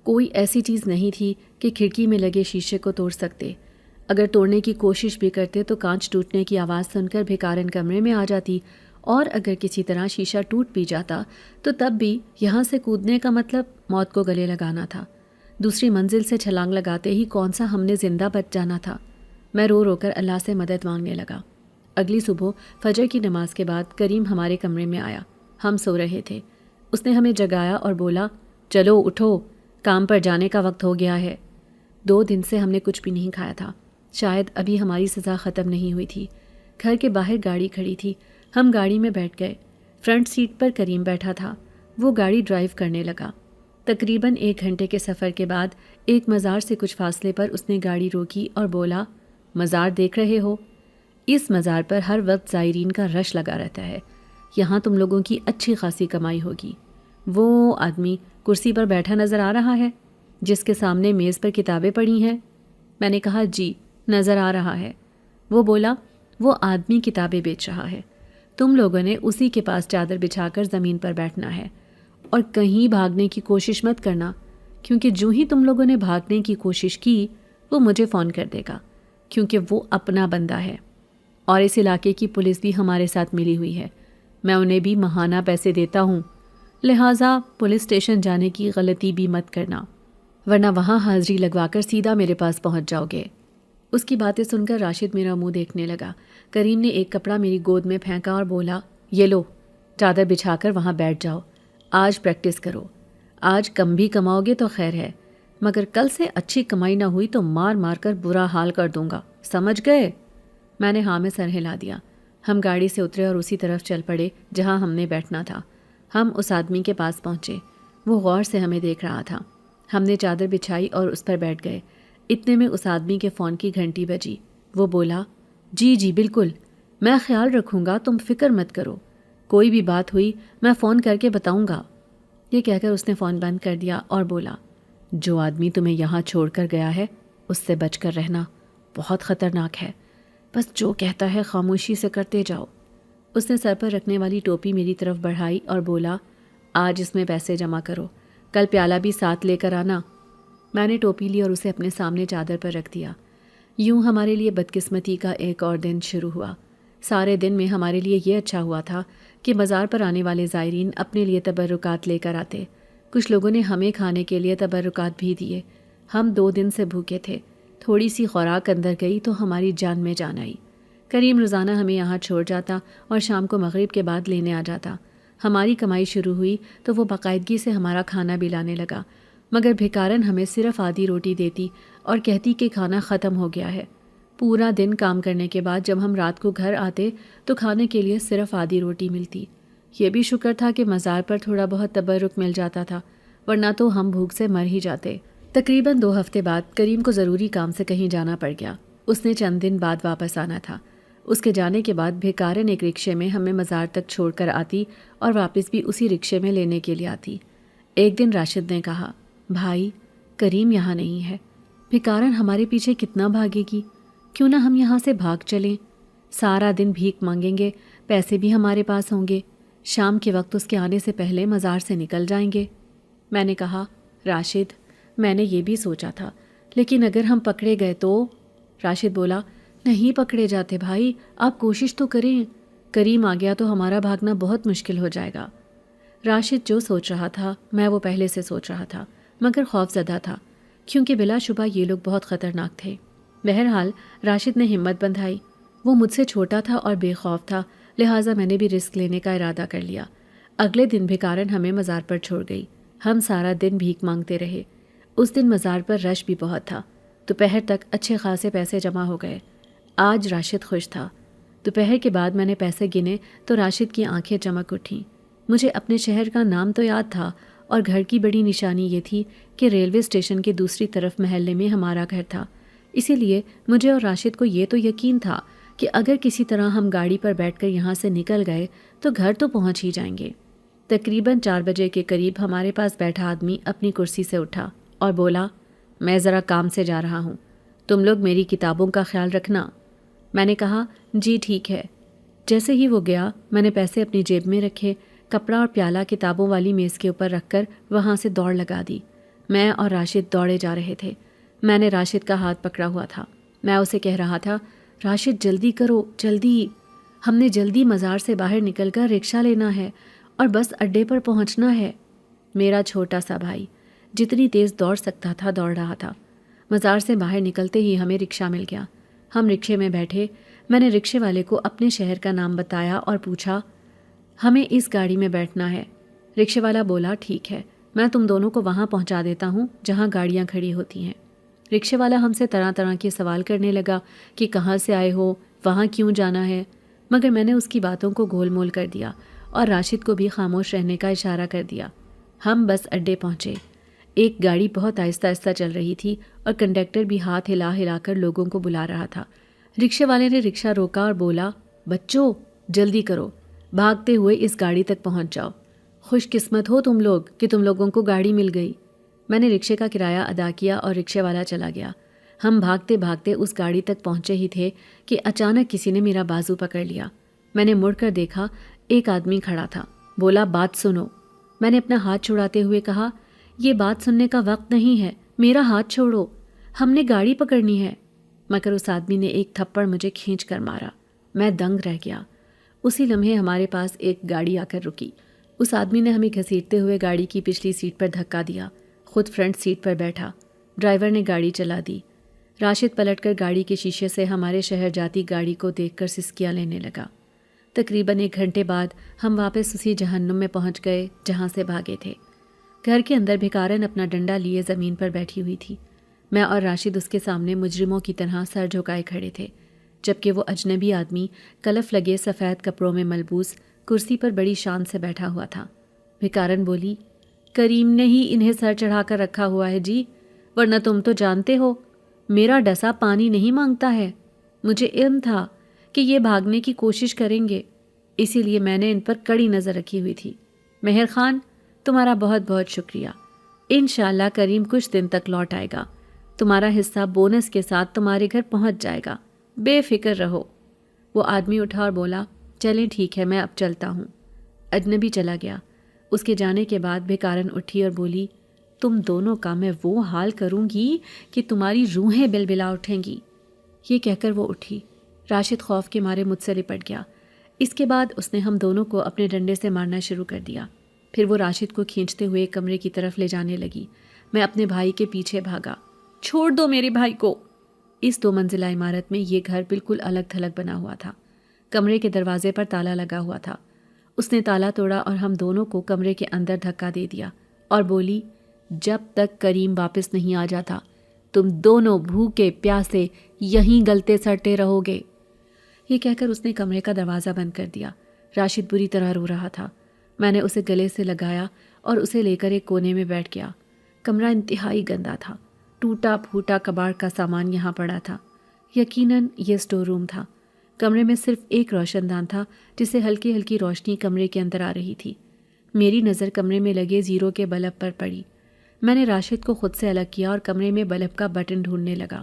کوئی ایسی چیز نہیں تھی کہ کھڑکی میں لگے شیشے کو توڑ سکتے۔ اگر توڑنے کی کوشش بھی کرتے تو کانچ ٹوٹنے کی آواز سن کر بھکارن کمرے میں آ جاتی، اور اگر کسی طرح شیشہ ٹوٹ بھی جاتا تو تب بھی یہاں سے کودنے کا مطلب موت کو گلے لگانا تھا۔ دوسری منزل سے چھلانگ لگاتے ہی کون سا ہم نے زندہ بچ جانا تھا۔ میں رو رو کر اللہ سے مدد مانگنے لگا۔ اگلی صبح فجر کی نماز کے بعد کریم ہمارے کمرے میں آیا۔ ہم سو رہے تھے۔ اس نے ہمیں جگایا اور بولا، چلو اٹھو، کام پر جانے کا وقت ہو گیا ہے۔ 2 دن سے ہم نے کچھ بھی نہیں کھایا تھا۔ شاید ابھی ہماری سزا ختم نہیں ہوئی تھی۔ گھر کے باہر گاڑی کھڑی تھی۔ ہم گاڑی میں بیٹھ گئے۔ فرنٹ سیٹ پر کریم بیٹھا تھا۔ وہ گاڑی ڈرائیو کرنے لگا۔ تقریباً 1 گھنٹے کے سفر کے بعد ایک مزار سے کچھ فاصلے پر اس نے گاڑی روکی اور بولا، مزار دیکھ رہے ہو؟ اس مزار پر ہر وقت زائرین کا رش لگا رہتا ہے۔ یہاں تم لوگوں کی اچھی خاصی کمائی ہوگی۔ وہ آدمی کرسی پر بیٹھا نظر آ رہا ہے جس کے سامنے میز پر کتابیں پڑھی ہیں؟ میں نے کہا، جی نظر آ رہا ہے۔ وہ بولا، وہ آدمی کتابیں بیچ رہا ہے۔ تم لوگوں نے اسی کے پاس چادر بچھا کر زمین پر بیٹھنا ہے اور کہیں بھاگنے کی کوشش مت کرنا، کیونکہ جو ہی تم لوگوں نے بھاگنے کی کوشش کی وہ مجھے فون کر دے گا، کیونکہ وہ اپنا بندہ ہے، اور اس علاقے کی پولیس بھی ہمارے ساتھ ملی ہوئی ہے۔ میں انہیں بھی ماہانہ پیسے دیتا ہوں، لہٰذا پولیس اسٹیشن جانے کی غلطی بھی مت کرنا، ورنہ وہاں حاضری لگوا کر سیدھا میرے پاس پہنچ جاؤ گے۔ اس کی باتیں سن کر راشد میرا منہ دیکھنے لگا۔ کریم نے ایک کپڑا میری گود میں پھینکا اور بولا، یہ لو، چادر بچھا کر وہاں بیٹھ جاؤ، آج پریکٹس کرو۔ آج کم بھی کماؤ گے تو خیر ہے، مگر کل سے اچھی کمائی نہ ہوئی تو مار مار کر برا حال کر دوں گا، سمجھ گئے؟ میں نے ہاں میں سر ہلا دیا۔ ہم گاڑی سے اترے اور اسی طرف چل پڑے جہاں ہم نے بیٹھنا تھا۔ ہم اس آدمی کے پاس پہنچے۔ وہ غور سے ہمیں دیکھ رہا تھا۔ ہم نے چادر بچھائی اور اس پر بیٹھ گئے۔ اتنے میں اس آدمی کے فون کی گھنٹی بجی۔ وہ بولا، جی جی بالکل، میں خیال رکھوں گا، تم فکر مت کرو، کوئی بھی بات ہوئی میں فون کر کے بتاؤں گا۔ یہ کہہ کر اس نے فون بند کر دیا اور بولا، جو آدمی تمہیں یہاں چھوڑ کر گیا ہے اس سے بچ کر رہنا، بہت خطرناک ہے، بس جو کہتا ہے خاموشی سے کرتے جاؤ۔ اس نے سر پر رکھنے والی ٹوپی میری طرف بڑھائی اور بولا، آج اس میں پیسے جمع کرو، کل پیالہ بھی ساتھ لے کر آنا۔ میں نے ٹوپی لی اور اسے اپنے سامنے چادر پر رکھ دیا۔ یوں ہمارے لیے بدقسمتی کا ایک اور دن شروع ہوا۔ سارے دن میں ہمارے لیے یہ اچھا ہوا تھا کہ مزار پر آنے والے زائرین اپنے لیے تبرکات لے کر آتے۔ کچھ لوگوں نے ہمیں کھانے کے لیے تبرکات بھی دیے۔ ہم 2 دن سے بھوکے تھے۔ تھوڑی سی خوراک اندر گئی تو ہماری جان میں جان آئی۔ کریم روزانہ ہمیں یہاں چھوڑ جاتا اور شام کو مغرب کے بعد لینے آ جاتا۔ ہماری کمائی شروع ہوئی تو وہ باقاعدگی سے ہمارا کھانا بھی لانے لگا، مگر بھکارن ہمیں صرف آدھی روٹی دیتی اور کہتی کہ کھانا ختم ہو گیا ہے۔ پورا دن کام کرنے کے بعد جب ہم رات کو گھر آتے تو کھانے کے لیے صرف آدھی روٹی ملتی۔ یہ بھی شکر تھا کہ مزار پر تھوڑا بہت تبرک مل جاتا تھا، ورنہ تو ہم بھوک سے مر ہی جاتے۔ تقریباً 2 ہفتے بعد کریم کو ضروری کام سے کہیں جانا پڑ گیا۔ اس نے چند دن بعد واپس آنا تھا۔ اس کے جانے کے بعد بھیکارن ایک رکشے میں ہمیں مزار تک چھوڑ کر آتی اور واپس بھی اسی رکشے میں لینے کے لیے آتی۔ ایک دن راشد نے کہا، بھائی کریم یہاں نہیں ہے، بھیکارن ہمارے پیچھے کتنا بھاگے گی، کیوں نہ ہم یہاں سے بھاگ چلیں؟ سارا دن بھیک مانگیں گے، پیسے بھی ہمارے پاس ہوں گے، شام کے وقت اس کے آنے سے پہلے مزار سے نکل جائیں گے۔ میں نے کہا، راشد میں نے یہ بھی سوچا تھا، لیکن اگر ہم پکڑے گئے تو؟ راشد بولا، نہیں پکڑے جاتے بھائی، آپ کوشش تو کریں، کریم آ گیا تو ہمارا بھاگنا بہت مشکل ہو جائے گا۔ راشد جو سوچ رہا تھا میں وہ پہلے سے سوچ رہا تھا، مگر خوف زدہ تھا، کیونکہ بلا شبہ یہ لوگ بہت خطرناک تھے۔ بہرحال راشد نے ہمت بندھائی۔ وہ مجھ سے چھوٹا تھا اور بے خوف تھا، لہٰذا میں نے بھی رسک لینے کا ارادہ کر لیا۔ اگلے دن بھیکارن ہمیں مزار پر چھوڑ گئی۔ ہم سارا دن بھیک مانگتے رہے۔ اس دن مزار پر رش بھی بہت تھا۔ دوپہر تک اچھے خاصے پیسے جمع ہو گئے۔ آج راشد خوش تھا۔ دوپہر کے بعد میں نے پیسے گنے تو راشد کی آنکھیں چمک اٹھیں۔ مجھے اپنے شہر کا نام تو یاد تھا اور گھر کی بڑی نشانی یہ تھی کہ ریلوے اسٹیشن کے دوسری طرف محلے میں ہمارا گھر تھا۔ اسی لیے مجھے اور راشد کو یہ تو یقین تھا کہ اگر کسی طرح ہم گاڑی پر بیٹھ کر یہاں سے نکل گئے تو گھر تو پہنچ ہی جائیں گے۔ تقریباً 4 بجے کے قریب ہمارے پاس بیٹھا آدمی اپنی کرسی سے اٹھا اور بولا، میں ذرا کام سے جا رہا ہوں، تم لوگ میری کتابوں کا خیال رکھنا۔ میں نے کہا، جی ٹھیک ہے۔ جیسے ہی وہ گیا میں نے پیسے اپنی جیب میں رکھے، کپڑا اور پیالہ کتابوں والی میز کے اوپر رکھ کر وہاں سے دوڑ لگا دی۔ میں اور راشد دوڑے جا رہے تھے۔ میں نے راشد کا ہاتھ پکڑا ہوا تھا۔ میں اسے کہہ رہا تھا، راشد جلدی کرو، جلدی، ہم نے جلدی مزار سے باہر نکل کر رکشہ لینا ہے اور بس اڈے پر پہنچنا ہے۔ میرا چھوٹا سا بھائی جتنی تیز دوڑ سکتا تھا دوڑ رہا تھا۔ مزار سے باہر نکلتے ہی ہمیں رکشہ مل گیا۔ ہم رکشے میں بیٹھے۔ میں نے رکشے والے کو اپنے شہر کا نام بتایا اور پوچھا، ہمیں اس گاڑی میں بیٹھنا ہے؟ رکشے والا بولا، ٹھیک ہے، میں تم دونوں کو وہاں پہنچا دیتا ہوں جہاں گاڑیاں کھڑی ہوتی ہیں۔ رکشے والا ہم سے طرح طرح کے سوال کرنے لگا کہ کہاں سے آئے ہو، وہاں کیوں جانا ہے، مگر میں نے اس کی باتوں کو گول مول کر دیا اور راشد کو بھی خاموش رہنے کا اشارہ کر دیا۔ ہم بس اڈے پہنچے۔ ایک گاڑی بہت آہستہ آہستہ چل رہی تھی اور کنڈکٹر بھی ہاتھ ہلا ہلا کر لوگوں کو بلا رہا تھا۔ رکشے والے نے رکشہ روکا اور بولا، بچوں جلدی کرو، بھاگتے ہوئے اس گاڑی تک پہنچ جاؤ، خوش قسمت ہو تم لوگ کہ تم لوگوں کو گاڑی مل گئی۔ میں نے رکشے کا کرایہ ادا کیا اور رکشے والا چلا گیا۔ ہم بھاگتے بھاگتے اس گاڑی تک پہنچے ہی تھے کہ اچانک کسی نے میرا بازو پکڑ لیا۔ میں نے مڑ کر دیکھا، ایک آدمی کھڑا تھا۔ بولا، بات سنو۔ میں نے اپنا ہاتھ چھڑاتے ہوئے کہا، یہ بات سننے کا وقت نہیں ہے، میرا ہاتھ چھوڑو، ہم نے گاڑی پکڑنی ہے۔ مگر اس آدمی نے ایک تھپڑ مجھے کھینچ کر مارا۔ میں دنگ رہ گیا۔ اسی لمحے ہمارے پاس ایک گاڑی آ کر رکی۔ اس آدمی نے ہمیں گھسیٹتے ہوئے گاڑی کی پچھلی سیٹ پر دھکا دیا، خود فرنٹ سیٹ پر بیٹھا۔ ڈرائیور نے گاڑی چلا دی۔ راشد پلٹ کر گاڑی کے شیشے سے ہمارے شہر جاتی گاڑی کو دیکھ کر سسکیاں لینے لگا۔ تقریباً 1 گھنٹے بعد ہم واپس اسی جہنم میں پہنچ گئے جہاں سے بھاگے تھے۔ گھر کے اندر بھکارن اپنا ڈنڈا لیے زمین پر بیٹھی ہوئی تھی۔ میں اور راشد اس کے سامنے مجرموں کی طرح سر جھکائے کھڑے تھے، جبکہ وہ اجنبی آدمی کلف لگے سفید کپڑوں میں ملبوس کرسی پر بڑی شان سے بیٹھا ہوا تھا۔ بھکارن بولی، کریم نے ہی انہیں سر چڑھا کر رکھا ہوا ہے جی، ورنہ تم تو جانتے ہو میرا ڈسا پانی نہیں مانگتا ہے۔ مجھے علم تھا کہ یہ بھاگنے کی کوشش کریں گے، اسی لیے میں نے ان پر کڑی نظر رکھی ہوئی تھی۔ مہر خان، تمہارا بہت بہت شکریہ۔ انشاءاللہ کریم کچھ دن تک لوٹ آئے گا، تمہارا حصہ بونس کے ساتھ تمہارے گھر پہنچ جائے گا، بے فکر رہو۔ وہ آدمی اٹھا اور بولا، چلیں ٹھیک ہے، میں اب چلتا ہوں۔ اجنبی چلا گیا۔ اس کے جانے کے بعد بیکارن اٹھی اور بولی، تم دونوں کا میں وہ حال کروں گی کہ تمہاری روحیں بلبلا اٹھیں گی۔ یہ کہہ کر وہ اٹھی۔ راشد خوف کے مارے مجھ سے لپٹ گیا۔ اس کے بعد اس نے ہم دونوں کو اپنے ڈنڈے سے مارنا شروع کر دیا۔ پھر وہ راشد کو کھینچتے ہوئے کمرے کی طرف لے جانے لگی۔ میں اپنے بھائی کے پیچھے بھاگا۔ چھوڑ دو میرے بھائی کو۔ اس 2 منزلہ عمارت میں یہ گھر بالکل الگ تھلگ بنا ہوا تھا۔ کمرے کے دروازے پر تالا لگا ہوا تھا۔ اس نے تالا توڑا اور ہم دونوں کو کمرے کے اندر دھکا دے دیا اور بولی، جب تک کریم واپس نہیں آ جاتا تم دونوں بھوکے پیاسے یہیں گلتے سڑتے رہو گے۔ یہ کہہ کر اس نے کمرے کا دروازہ بند کر دیا۔ راشد بری طرح رو رہا تھا۔ میں نے اسے گلے سے لگایا اور اسے لے کر ایک کونے میں بیٹھ گیا۔ کمرہ انتہائی گندا تھا۔ ٹوٹا پھوٹا کباڑ کا سامان یہاں پڑا تھا۔ یقیناً یہ اسٹور روم تھا۔ کمرے میں صرف ایک روشن دان تھا جس سے ہلکی ہلکی روشنی کمرے کے اندر آ رہی تھی۔ میری نظر کمرے میں لگے 0 کے بلب پر پڑی۔ میں نے راشد کو خود سے الگ کیا اور کمرے میں بلب کا بٹن ڈھونڈنے لگا۔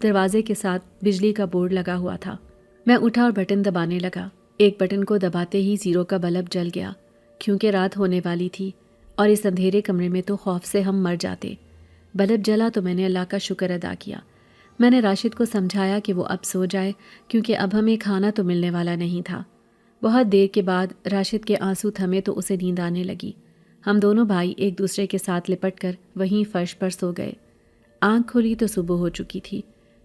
دروازے کے ساتھ بجلی کا بورڈ لگا ہوا تھا۔ میں اٹھا اور بٹن دبانے لگا۔ ایک بٹن کو دباتے ہی 0 کا بلب جل گیا۔ کیونکہ رات ہونے والی تھی اور اس اندھیرے کمرے میں تو خوف سے ہم مر جاتے۔ بلب جلا تو میں نے اللہ کا شکر ادا کیا۔ میں نے راشد کو سمجھایا کہ وہ اب سو جائے کیونکہ اب ہمیں کھانا تو ملنے والا نہیں تھا۔ بہت دیر کے بعد راشد کے آنسو تھمے تو اسے نیند آنے لگی۔ ہم دونوں بھائی ایک دوسرے کے ساتھ لپٹ کر وہیں فرش پر سو گئے۔ آنکھ کھولی تو صبح ہو چکی تھی۔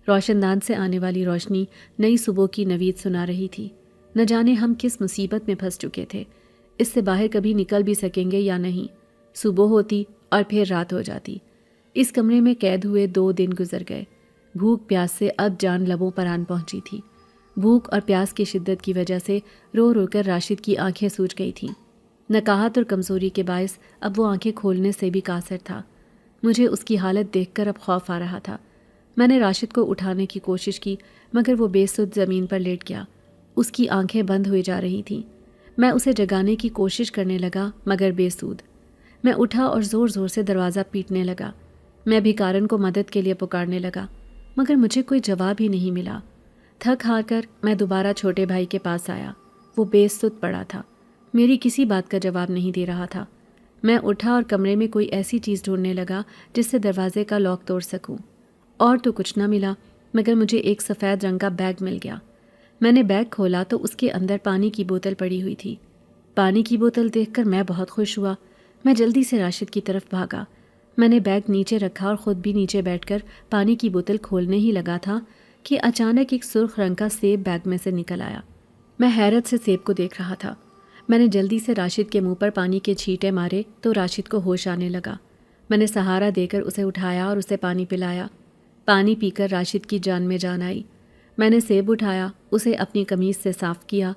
روشن دان سے آنے والی روشنی نئی صبح کی نوید سنا رہی تھی۔ نہ جانے ہم کس مصیبت میں پھنس چکے تھے۔ اس سے باہر کبھی نکل بھی سکیں گے یا نہیں۔ صبح ہوتی اور پھر رات ہو جاتی۔ اس کمرے میں قید ہوئے 2 دن گزر گئے۔ بھوک پیاس سے اب جان لبوں پر آن پہنچی تھی۔ بھوک اور پیاس کی شدت کی وجہ سے رو رو کر راشد کی آنکھیں سوج گئی تھیں۔ نقاہت اور کمزوری کے باعث اب وہ آنکھیں کھولنے سے بھی قاصر تھا۔ مجھے اس کی حالت دیکھ کر اب خوف آ رہا تھا۔ میں نے راشد کو اٹھانے کی کوشش کی مگر وہ بے سد زمین پر لیٹ گیا۔ اس کی آنکھیں بند ہوئی جا رہی تھیں۔ میں اسے جگانے کی کوشش کرنے لگا مگر بے سود۔ میں اٹھا اور زور زور سے دروازہ پیٹنے لگا۔ میں بھکارن کو مدد کے لیے پکارنے لگا مگر مجھے کوئی جواب ہی نہیں ملا۔ تھک ہار کر میں دوبارہ چھوٹے بھائی کے پاس آیا۔ وہ بے سد پڑا تھا، میری کسی بات کا جواب نہیں دے رہا تھا۔ میں اٹھا اور کمرے میں کوئی ایسی چیز ڈھونڈنے لگا جس سے دروازے کا لاک توڑ سکوں۔ اور تو کچھ نہ ملا مگر مجھے ایک سفید رنگ کا بیگ مل گیا۔ میں نے بیگ کھولا تو اس کے اندر پانی کی بوتل پڑی ہوئی تھی۔ پانی کی بوتل دیکھ کر میں بہت خوش ہوا۔ میں جلدی سے راشد کی طرف بھاگا۔ میں نے بیگ نیچے رکھا اور خود بھی نیچے بیٹھ کر پانی کی بوتل کھولنے ہی لگا تھا کہ اچانک ایک سرخ رنگ کا سیب بیگ میں سے نکل آیا۔ میں حیرت سے سیب کو دیکھ رہا تھا۔ میں نے جلدی سے راشد کے منہ پر پانی کے چھینٹے مارے تو راشد کو ہوش آنے لگا۔ میں نے سہارا دے کر اسے اٹھایا اور اسے پانی پلایا۔ پانی پی کر راشد کی جان میں جان آئی۔ میں نے سیب اٹھایا، اسے اپنی قمیض سے صاف کیا،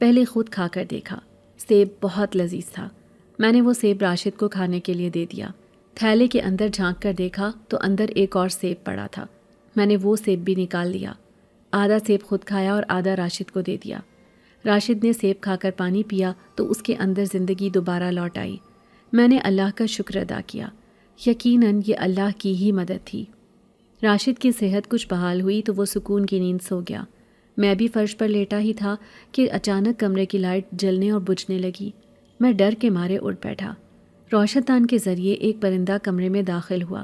پہلے خود کھا کر دیکھا۔ سیب بہت لذیذ تھا۔ میں نے وہ سیب راشد کو کھانے کے لیے دے دیا۔ تھیلے کے اندر جھانک کر دیکھا تو اندر ایک اور سیب پڑا تھا۔ میں نے وہ سیب بھی نکال لیا۔ آدھا سیب خود کھایا اور آدھا راشد کو دے دیا۔ راشد نے سیب کھا کر پانی پیا تو اس کے اندر زندگی دوبارہ لوٹ آئی۔ میں نے اللہ کا شکر ادا کیا۔ یقیناً یہ اللہ کی ہی مدد تھی۔ راشد کی صحت کچھ بحال ہوئی تو وہ سکون کی نیند سو گیا۔ میں بھی فرش پر لیٹا ہی تھا کہ اچانک کمرے کی لائٹ جلنے اور بجھنے لگی۔ میں ڈر کے مارے اٹھ بیٹھا۔ روشن دان کے ذریعے ایک پرندہ کمرے میں داخل ہوا۔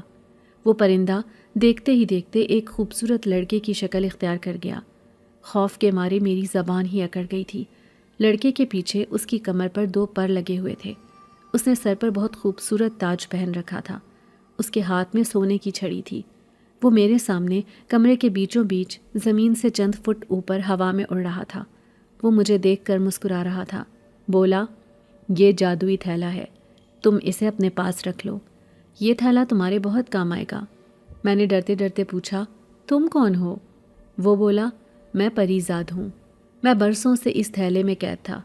وہ پرندہ دیکھتے ہی دیکھتے ایک خوبصورت لڑکے کی شکل اختیار کر گیا۔ خوف کے مارے میری زبان ہی اکڑ گئی تھی۔ لڑکے کے پیچھے اس کی کمر پر 2 پر لگے ہوئے تھے۔ اس نے سر پر بہت خوبصورت تاج پہن رکھا تھا۔ اس کے ہاتھ میں سونے کی چھڑی تھی۔ وہ میرے سامنے کمرے کے بیچوں بیچ زمین سے چند فٹ اوپر ہوا میں اڑ رہا تھا۔ وہ مجھے دیکھ کر مسکرا رہا تھا۔ بولا، یہ جادوئی تھیلا ہے، تم اسے اپنے پاس رکھ لو، یہ تھیلا تمہارے بہت کام آئے گا۔ میں نے ڈرتے ڈرتے پوچھا، تم کون ہو؟ وہ بولا، میں پری زاد ہوں، میں برسوں سے اس تھیلے میں قید تھا،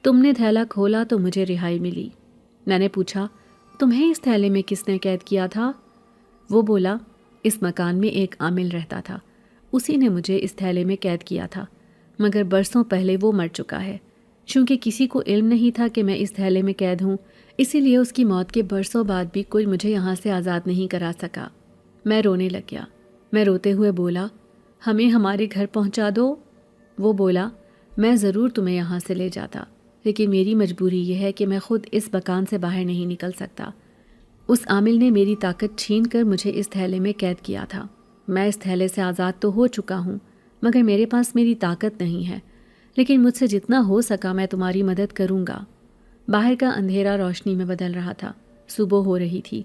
تم نے تھیلا کھولا تو مجھے رہائی ملی۔ میں نے پوچھا، تمہیں اس تھیلے میں کس نے قید کیا تھا؟ وہ بولا، اس مکان میں ایک عامل رہتا تھا، اسی نے مجھے اس تھیلے میں قید کیا تھا، مگر برسوں پہلے وہ مر چکا ہے۔ چونکہ کسی کو علم نہیں تھا کہ میں اس تھیلے میں قید ہوں، اسی لیے اس کی موت کے برسوں بعد بھی کوئی مجھے یہاں سے آزاد نہیں کرا سکا۔ میں رونے لگ گیا۔ میں روتے ہوئے بولا، ہمیں ہمارے گھر پہنچا دو۔ وہ بولا، میں ضرور تمہیں یہاں سے لے جاتا، لیکن میری مجبوری یہ ہے کہ میں خود اس مکان سے باہر نہیں نکل سکتا۔ اس عامل نے میری طاقت چھین کر مجھے اس تھیلے میں قید کیا تھا۔ میں اس تھیلے سے آزاد تو ہو چکا ہوں، مگر میرے پاس میری طاقت نہیں ہے، لیکن مجھ سے جتنا ہو سکا میں تمہاری مدد کروں گا۔ باہر کا اندھیرا روشنی میں بدل رہا تھا، صبح ہو رہی تھی۔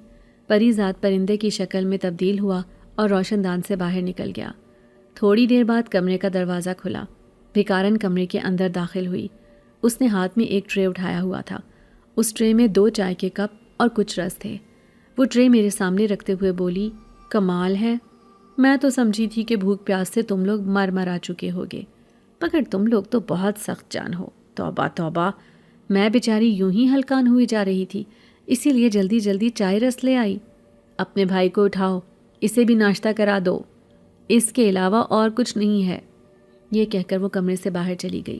پری ذات پرندے کی شکل میں تبدیل ہوا اور روشن دان سے باہر نکل گیا۔ تھوڑی دیر بعد کمرے کا دروازہ کھلا۔ بھکارن کمرے کے اندر داخل ہوئی۔ اس نے ہاتھ میں ایک ٹرے اٹھایا ہوا تھا۔ اس ٹرے میں 2 چائے کے کپ اور کچھ رس تھے۔ وہ ٹرے میرے سامنے رکھتے ہوئے بولی، کمال ہے، میں تو سمجھی تھی کہ بھوک پیاس سے تم لوگ مر آ چکے ہوگے، مگر تم لوگ تو بہت سخت جان ہو۔ توبہ توبہ، میں بیچاری یوں ہی ہلکان ہوئی جا رہی تھی، اسی لیے جلدی جلدی چائے رس لے آئی۔ اپنے بھائی کو اٹھاؤ، اسے بھی ناشتہ کرا دو، اس کے علاوہ اور کچھ نہیں ہے۔ یہ کہہ کر وہ کمرے سے باہر چلی گئی۔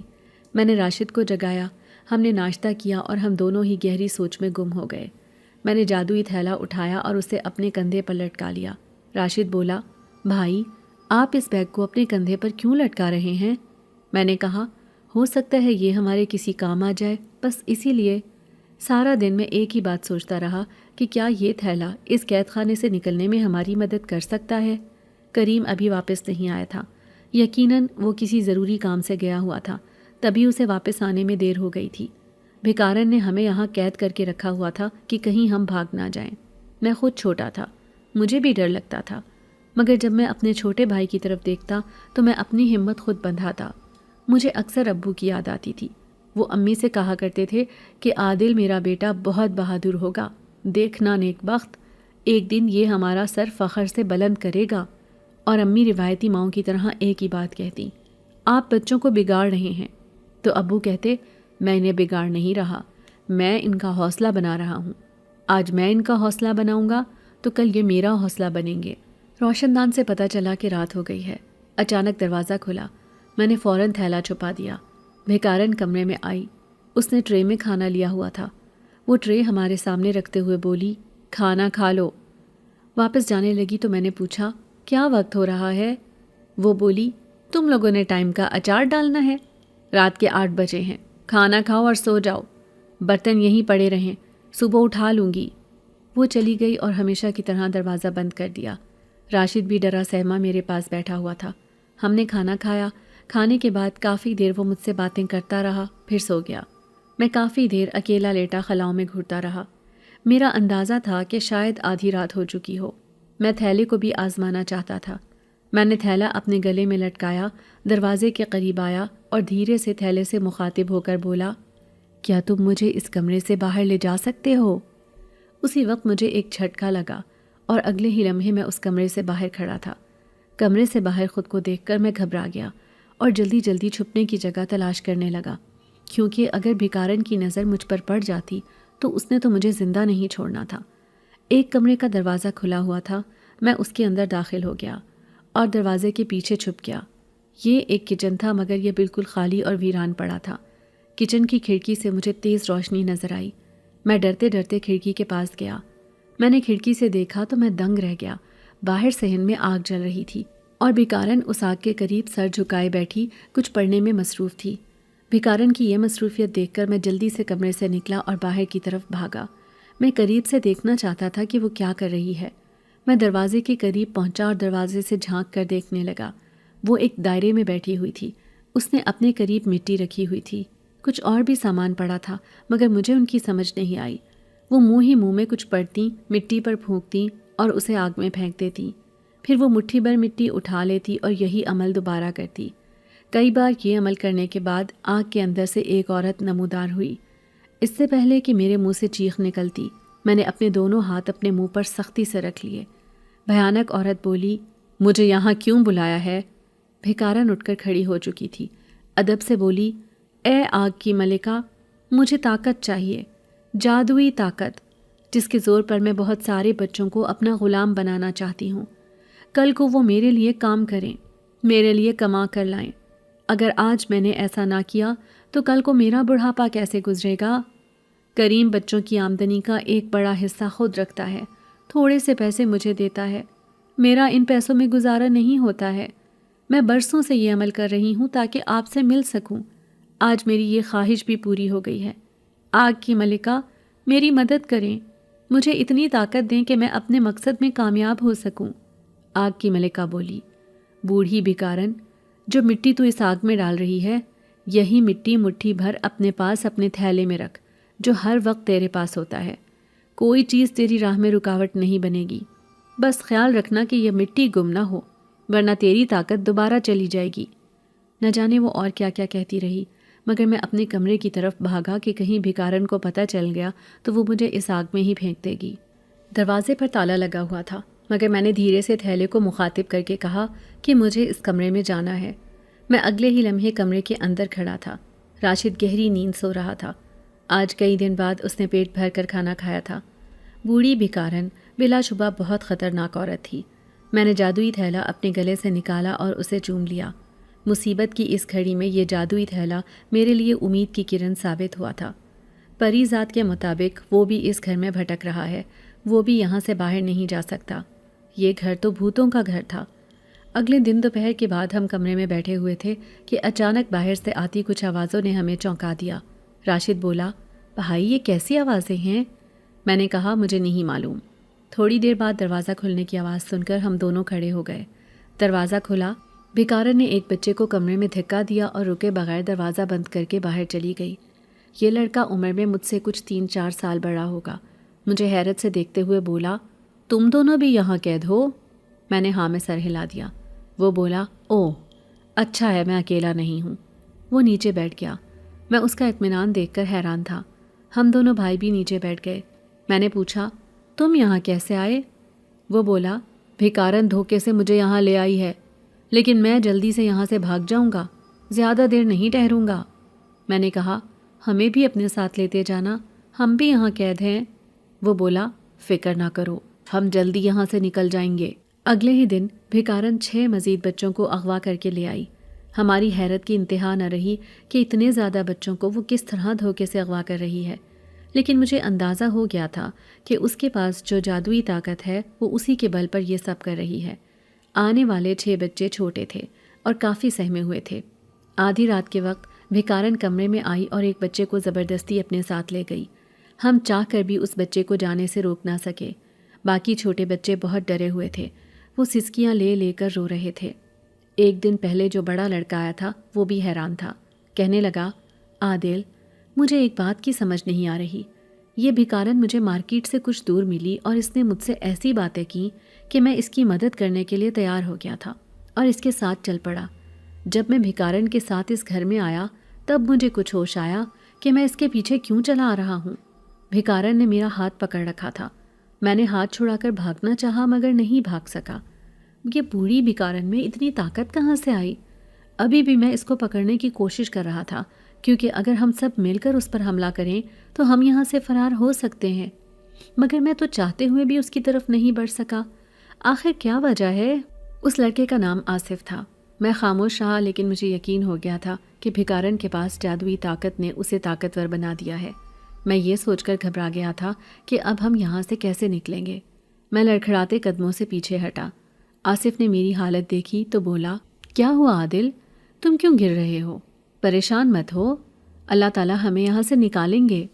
میں نے راشد کو جگایا، ہم نے ناشتہ کیا اور ہم دونوں ہی گہری سوچ میں گم ہو گئے۔ میں نے جادوئی تھیلا اٹھایا اور اسے اپنے کندھے پر لٹکا لیا۔ راشد بولا، بھائی آپ اس بیگ کو اپنے کندھے پر کیوں لٹکا رہے ہیں؟ میں نے کہا، ہو سکتا ہے یہ ہمارے کسی کام آ جائے، بس اسی لیے۔ سارا دن میں ایک ہی بات سوچتا رہا کہ کیا یہ تھیلا اس قید خانے سے نکلنے میں ہماری مدد کر سکتا ہے۔ کریم ابھی واپس نہیں آیا تھا، یقیناً وہ کسی ضروری کام سے گیا ہوا تھا، تبھی اسے واپس آنے میں دیر ہو گئی تھی۔ بھکارن نے ہمیں یہاں قید کر کے رکھا ہوا تھا کہ کہیں ہم بھاگ نہ جائیں۔ میں خود چھوٹا تھا، مجھے بھی ڈر لگتا تھا، مگر جب میں اپنے چھوٹے بھائی کی طرف دیکھتا تو میں اپنی ہمت خود بندھاتا۔ مجھے اکثر ابو کی یاد آتی تھی۔ وہ امی سے کہا کرتے تھے کہ عادل میرا بیٹا بہت بہادر ہوگا، دیکھنا نیک بخت، ایک دن یہ ہمارا سر فخر سے بلند کرے گا۔ اور امی روایتی ماؤں کی طرح ایک ہی بات کہتی، آپ بچوں کو بگاڑ رہے ہیں۔ تو ابو کہتے، میں انہیں بگاڑ نہیں رہا، میں ان کا حوصلہ بنا رہا ہوں۔ آج میں ان کا حوصلہ بناؤں گا تو کل یہ میرا حوصلہ بنیں گے۔ روشن دان سے پتہ چلا کہ رات ہو گئی ہے۔ اچانک دروازہ کھلا، میں نے فوراً تھیلا چھپا دیا۔ بھکارن کمرے میں آئی، اس نے ٹرے میں کھانا لیا ہوا تھا۔ وہ ٹرے ہمارے سامنے رکھتے ہوئے بولی، کھانا کھا لو۔ واپس جانے لگی تو میں نے پوچھا، کیا وقت ہو رہا ہے؟ وہ بولی، تم لوگوں نے ٹائم کا اچار ڈالنا ہے، رات کے 8 بجے ہیں، کھانا کھاؤ اور سو جاؤ، برتن یہیں پڑے رہیں، صبح اٹھا لوں گی۔ وہ چلی گئی اور ہمیشہ کی طرح دروازہ بند کر دیا۔ راشد بھی ڈرا سہما میرے پاس بیٹھا ہوا تھا۔ ہم نے کھانا کھایا۔ کھانے کے بعد کافی دیر وہ مجھ سے باتیں کرتا رہا، پھر سو گیا۔ میں کافی دیر اکیلا لیٹا خلاؤں میں گھرتا رہا۔ میرا اندازہ تھا کہ شاید آدھی رات ہو چکی ہو۔ میں تھیلے کو بھی آزمانا چاہتا تھا۔ میں نے تھیلا اپنے گلے میں لٹکایا، دروازے کے قریب آیا اور دھیرے سے تھیلے سے مخاطب ہو کر بولا، کیا تم مجھے اس کمرے سے باہر لے جا سکتے ہو؟ اسی وقت مجھے ایک جھٹکا لگا اور اگلے ہی لمحے میں اس کمرے سے باہر کھڑا تھا۔ کمرے سے باہر خود کو دیکھ کر میں گھبرا گیا اور جلدی جلدی چھپنے کی جگہ تلاش کرنے لگا، کیونکہ اگر بھکارن کی نظر مجھ پر پڑ جاتی تو اس نے تو مجھے زندہ نہیں چھوڑنا تھا۔ ایک کمرے کا دروازہ کھلا ہوا تھا، میں اس کے اندر داخل ہو گیا اور دروازے کے پیچھے چھپ گیا۔ یہ ایک کچن تھا، مگر یہ بالکل خالی اور ویران پڑا تھا۔ کچن کی کھڑکی سے مجھے تیز روشنی نظر آئی۔ میں ڈرتے ڈرتے کھڑکی کے پاس گیا۔ میں نے کھڑکی سے دیکھا تو میں دنگ رہ گیا۔ باہر صحن میں آگ جل رہی تھی اور بھکارن اس آگ کے قریب سر جھکائے بیٹھی کچھ پڑھنے میں مصروف تھی۔ بھکارن کی یہ مصروفیت دیکھ کر میں جلدی سے کمرے سے نکلا اور باہر کی طرف بھاگا۔ میں قریب سے دیکھنا چاہتا تھا کہ وہ کیا کر رہی ہے۔ میں دروازے کے قریب پہنچا اور دروازے سے جھانک کر دیکھنے لگا۔ وہ ایک دائرے میں بیٹھی ہوئی تھی۔ اس نے اپنے قریب مٹی رکھی ہوئی تھی، کچھ اور بھی سامان پڑا تھا، مگر مجھے ان کی سمجھ نہیں آئی۔ وہ منہ ہی منہ میں کچھ پڑھتی، مٹی پر پھونکتی اور اسے آگ میں پھینک دیتی، پھر وہ مٹھی بھر مٹی اٹھا لیتی اور یہی عمل دوبارہ کرتی۔ کئی بار یہ عمل کرنے کے بعد آگ کے اندر سے ایک عورت نمودار ہوئی۔ اس سے پہلے کہ میرے منہ سے چیخ نکلتی، میں نے اپنے دونوں ہاتھ اپنے منہ پر سختی سے رکھ لیے۔ بھیانک عورت بولی، مجھے یہاں کیوں بلایا ہے؟ بھکارن اٹھ کر کھڑی ہو چکی تھی۔ ادب سے بولی، اے آگ کی ملکہ، مجھے طاقت چاہیے، جادوئی طاقت، جس کے زور پر میں بہت سارے بچوں کو اپنا غلام بنانا چاہتی ہوں۔ کل کو وہ میرے لیے کام کریں، میرے لیے کما کر لائیں۔ اگر آج میں نے ایسا نہ کیا تو کل کو میرا بڑھاپا کیسے گزرے گا؟ کریم بچوں کی آمدنی کا ایک بڑا حصہ خود رکھتا ہے، تھوڑے سے پیسے مجھے دیتا ہے، میرا ان پیسوں میں گزارا نہیں ہوتا ہے۔ میں برسوں سے یہ عمل کر رہی ہوں تاکہ آپ سے مل سکوں۔ آج میری یہ خواہش بھی پوری ہو گئی ہے۔ آگ کی ملکہ، میری مدد کریں، مجھے اتنی طاقت دیں کہ میں اپنے مقصد میں کامیاب ہو سکوں۔ آگ کی ملکہ بولی، بوڑھی بھکارن، جو مٹی تو اس آگ میں ڈال رہی ہے، یہی مٹی مٹھی بھر اپنے پاس اپنے تھیلے میں رکھ، جو ہر وقت تیرے پاس ہوتا ہے۔ کوئی چیز تیری راہ میں رکاوٹ نہیں بنے گی۔ بس خیال رکھنا کہ یہ مٹی گم نہ ہو، ورنہ تیری طاقت دوبارہ چلی جائے گی۔ نہ جانے وہ اور کیا کیا کہتی رہی، مگر میں اپنے کمرے کی طرف بھاگا کہ کہیں بھکارن کو پتہ چل گیا تو وہ مجھے اس آگ میں ہی پھینک دے گی۔ دروازے پر تالا لگا ہوا تھا، مگر میں نے دھیرے سے تھیلے کو مخاطب کر کے کہا کہ مجھے اس کمرے میں جانا ہے۔ میں اگلے ہی لمحے کمرے کے اندر کھڑا تھا۔ راشد گہری نیند سو رہا تھا۔ آج کئی دن بعد اس نے پیٹ بھر کر کھانا کھایا تھا۔ بوڑھی بھکارن بلا شبہ بہت خطرناک عورت تھی۔ میں نے جادوئی تھیلا اپنے گلے سے نکالا اور اسے چوم لیا۔ مصیبت کی اس گھڑی میں یہ جادوئی تھیلا میرے لیے امید کی کرن ثابت ہوا تھا۔ پری ذات کے مطابق وہ بھی اس گھر میں بھٹک رہا ہے، وہ بھی یہاں سے باہر نہیں جا سکتا۔ یہ گھر تو بھوتوں کا گھر تھا۔ اگلے دن دوپہر کے بعد ہم کمرے میں بیٹھے ہوئے تھے کہ اچانک باہر سے آتی کچھ آوازوں نے ہمیں چونکا دیا۔ راشد بولا، بھائی یہ کیسی آوازیں ہیں؟ میں نے کہا، مجھے نہیں معلوم۔ تھوڑی دیر بعد دروازہ کھلنے کی آواز سن کر ہم دونوں کھڑے ہو گئے۔ دروازہ کھلا، بھکارن نے ایک بچے کو کمرے میں دھکا دیا اور رکے بغیر دروازہ بند کر کے باہر چلی گئی۔ یہ لڑکا عمر میں مجھ سے کچھ 3-4 سال بڑا ہوگا۔ مجھے حیرت سے دیکھتے ہوئے بولا، تم دونوں بھی یہاں قید ہو؟ میں نے ہاں میں سر ہلا دیا۔ وہ بولا، اوہ اچھا ہے، میں اکیلا نہیں ہوں۔ وہ نیچے بیٹھ گیا۔ میں اس کا اطمینان دیکھ کر حیران تھا۔ ہم دونوں بھائی بھی نیچے بیٹھ گئے۔ میں نے پوچھا، تم یہاں کیسے آئے؟ وہ بولا، بھکارن دھوکے سے مجھے یہاں لے آئی ہے، لیکن میں جلدی سے یہاں سے بھاگ جاؤں گا، زیادہ دیر نہیں ٹھہروں گا۔ میں نے کہا، ہمیں بھی اپنے ساتھ لیتے جانا، ہم بھی یہاں قید ہیں۔ وہ بولا، فکر نہ کرو، ہم جلدی یہاں سے نکل جائیں گے۔ اگلے ہی دن بھکارن 6 مزید بچوں کو اغوا کر کے لے آئی۔ ہماری حیرت کی انتہا نہ رہی کہ اتنے زیادہ بچوں کو وہ کس طرح دھوکے سے اغوا کر رہی ہے، لیکن مجھے اندازہ ہو گیا تھا کہ اس کے پاس جو جادوئی طاقت ہے وہ اسی کے بل پر یہ سب کر رہی ہے۔ آنے والے 6 بچے چھوٹے تھے اور کافی سہمے ہوئے تھے۔ آدھی رات کے وقت بھکارن کمرے میں آئی اور ایک بچے کو زبردستی اپنے ساتھ لے گئی۔ ہم چاہ کر بھی اس بچے کو جانے سے روک نہ سکے۔ باقی چھوٹے بچے بہت ڈرے ہوئے تھے، وہ سسکیاں لے لے کر رو رہے تھے۔ ایک دن پہلے جو بڑا لڑکا آیا تھا وہ بھی حیران تھا۔ کہنے لگا، عادل، مجھے ایک بات کی سمجھ نہیں آ رہی۔ یہ بھکارن مجھے مارکیٹ سے کچھ دور ملی اور اس نے مجھ سے ایسی باتیں کیں کہ میں اس کی مدد کرنے کے لیے تیار ہو گیا تھا اور اس کے ساتھ چل پڑا۔ جب میں بھکارن کے ساتھ اس گھر میں آیا تب مجھے کچھ ہوش آیا کہ میں اس کے پیچھے کیوں چلا آ رہا ہوں۔ بھکارن نے میرا ہاتھ پکڑ رکھا تھا۔ میں نے ہاتھ چھڑا کر بھاگنا چاہا مگر نہیں بھاگ سکا۔ یہ بوڑھی بھکارن میں اتنی طاقت کہاں سے آئی؟ ابھی بھی میں اس کو پکڑنے کی کوشش کر رہا تھا، کیونکہ اگر ہم سب مل کر اس پر حملہ کریں تو ہم یہاں سے فرار ہو سکتے ہیں، مگر میں تو چاہتے ہوئے بھی اس کی طرف نہیں بڑھ سکا۔ آخر کیا وجہ ہے؟ اس لڑکے کا نام آصف تھا۔ میں خاموش رہا، لیکن مجھے یقین ہو گیا تھا کہ بھکارن کے پاس جادوئی طاقت نے اسے طاقتور بنا دیا ہے۔ میں یہ سوچ کر گھبرا گیا تھا کہ اب ہم یہاں سے کیسے نکلیں گے۔ میں لڑکھڑاتے قدموں سے پیچھے ہٹا۔ آصف نے میری حالت دیکھی تو بولا، کیا ہوا عادل؟ تم کیوں گر رہے ہو؟ پریشان مت ہو، اللہ تعالیٰ ہمیں یہاں سے نکالیں گے۔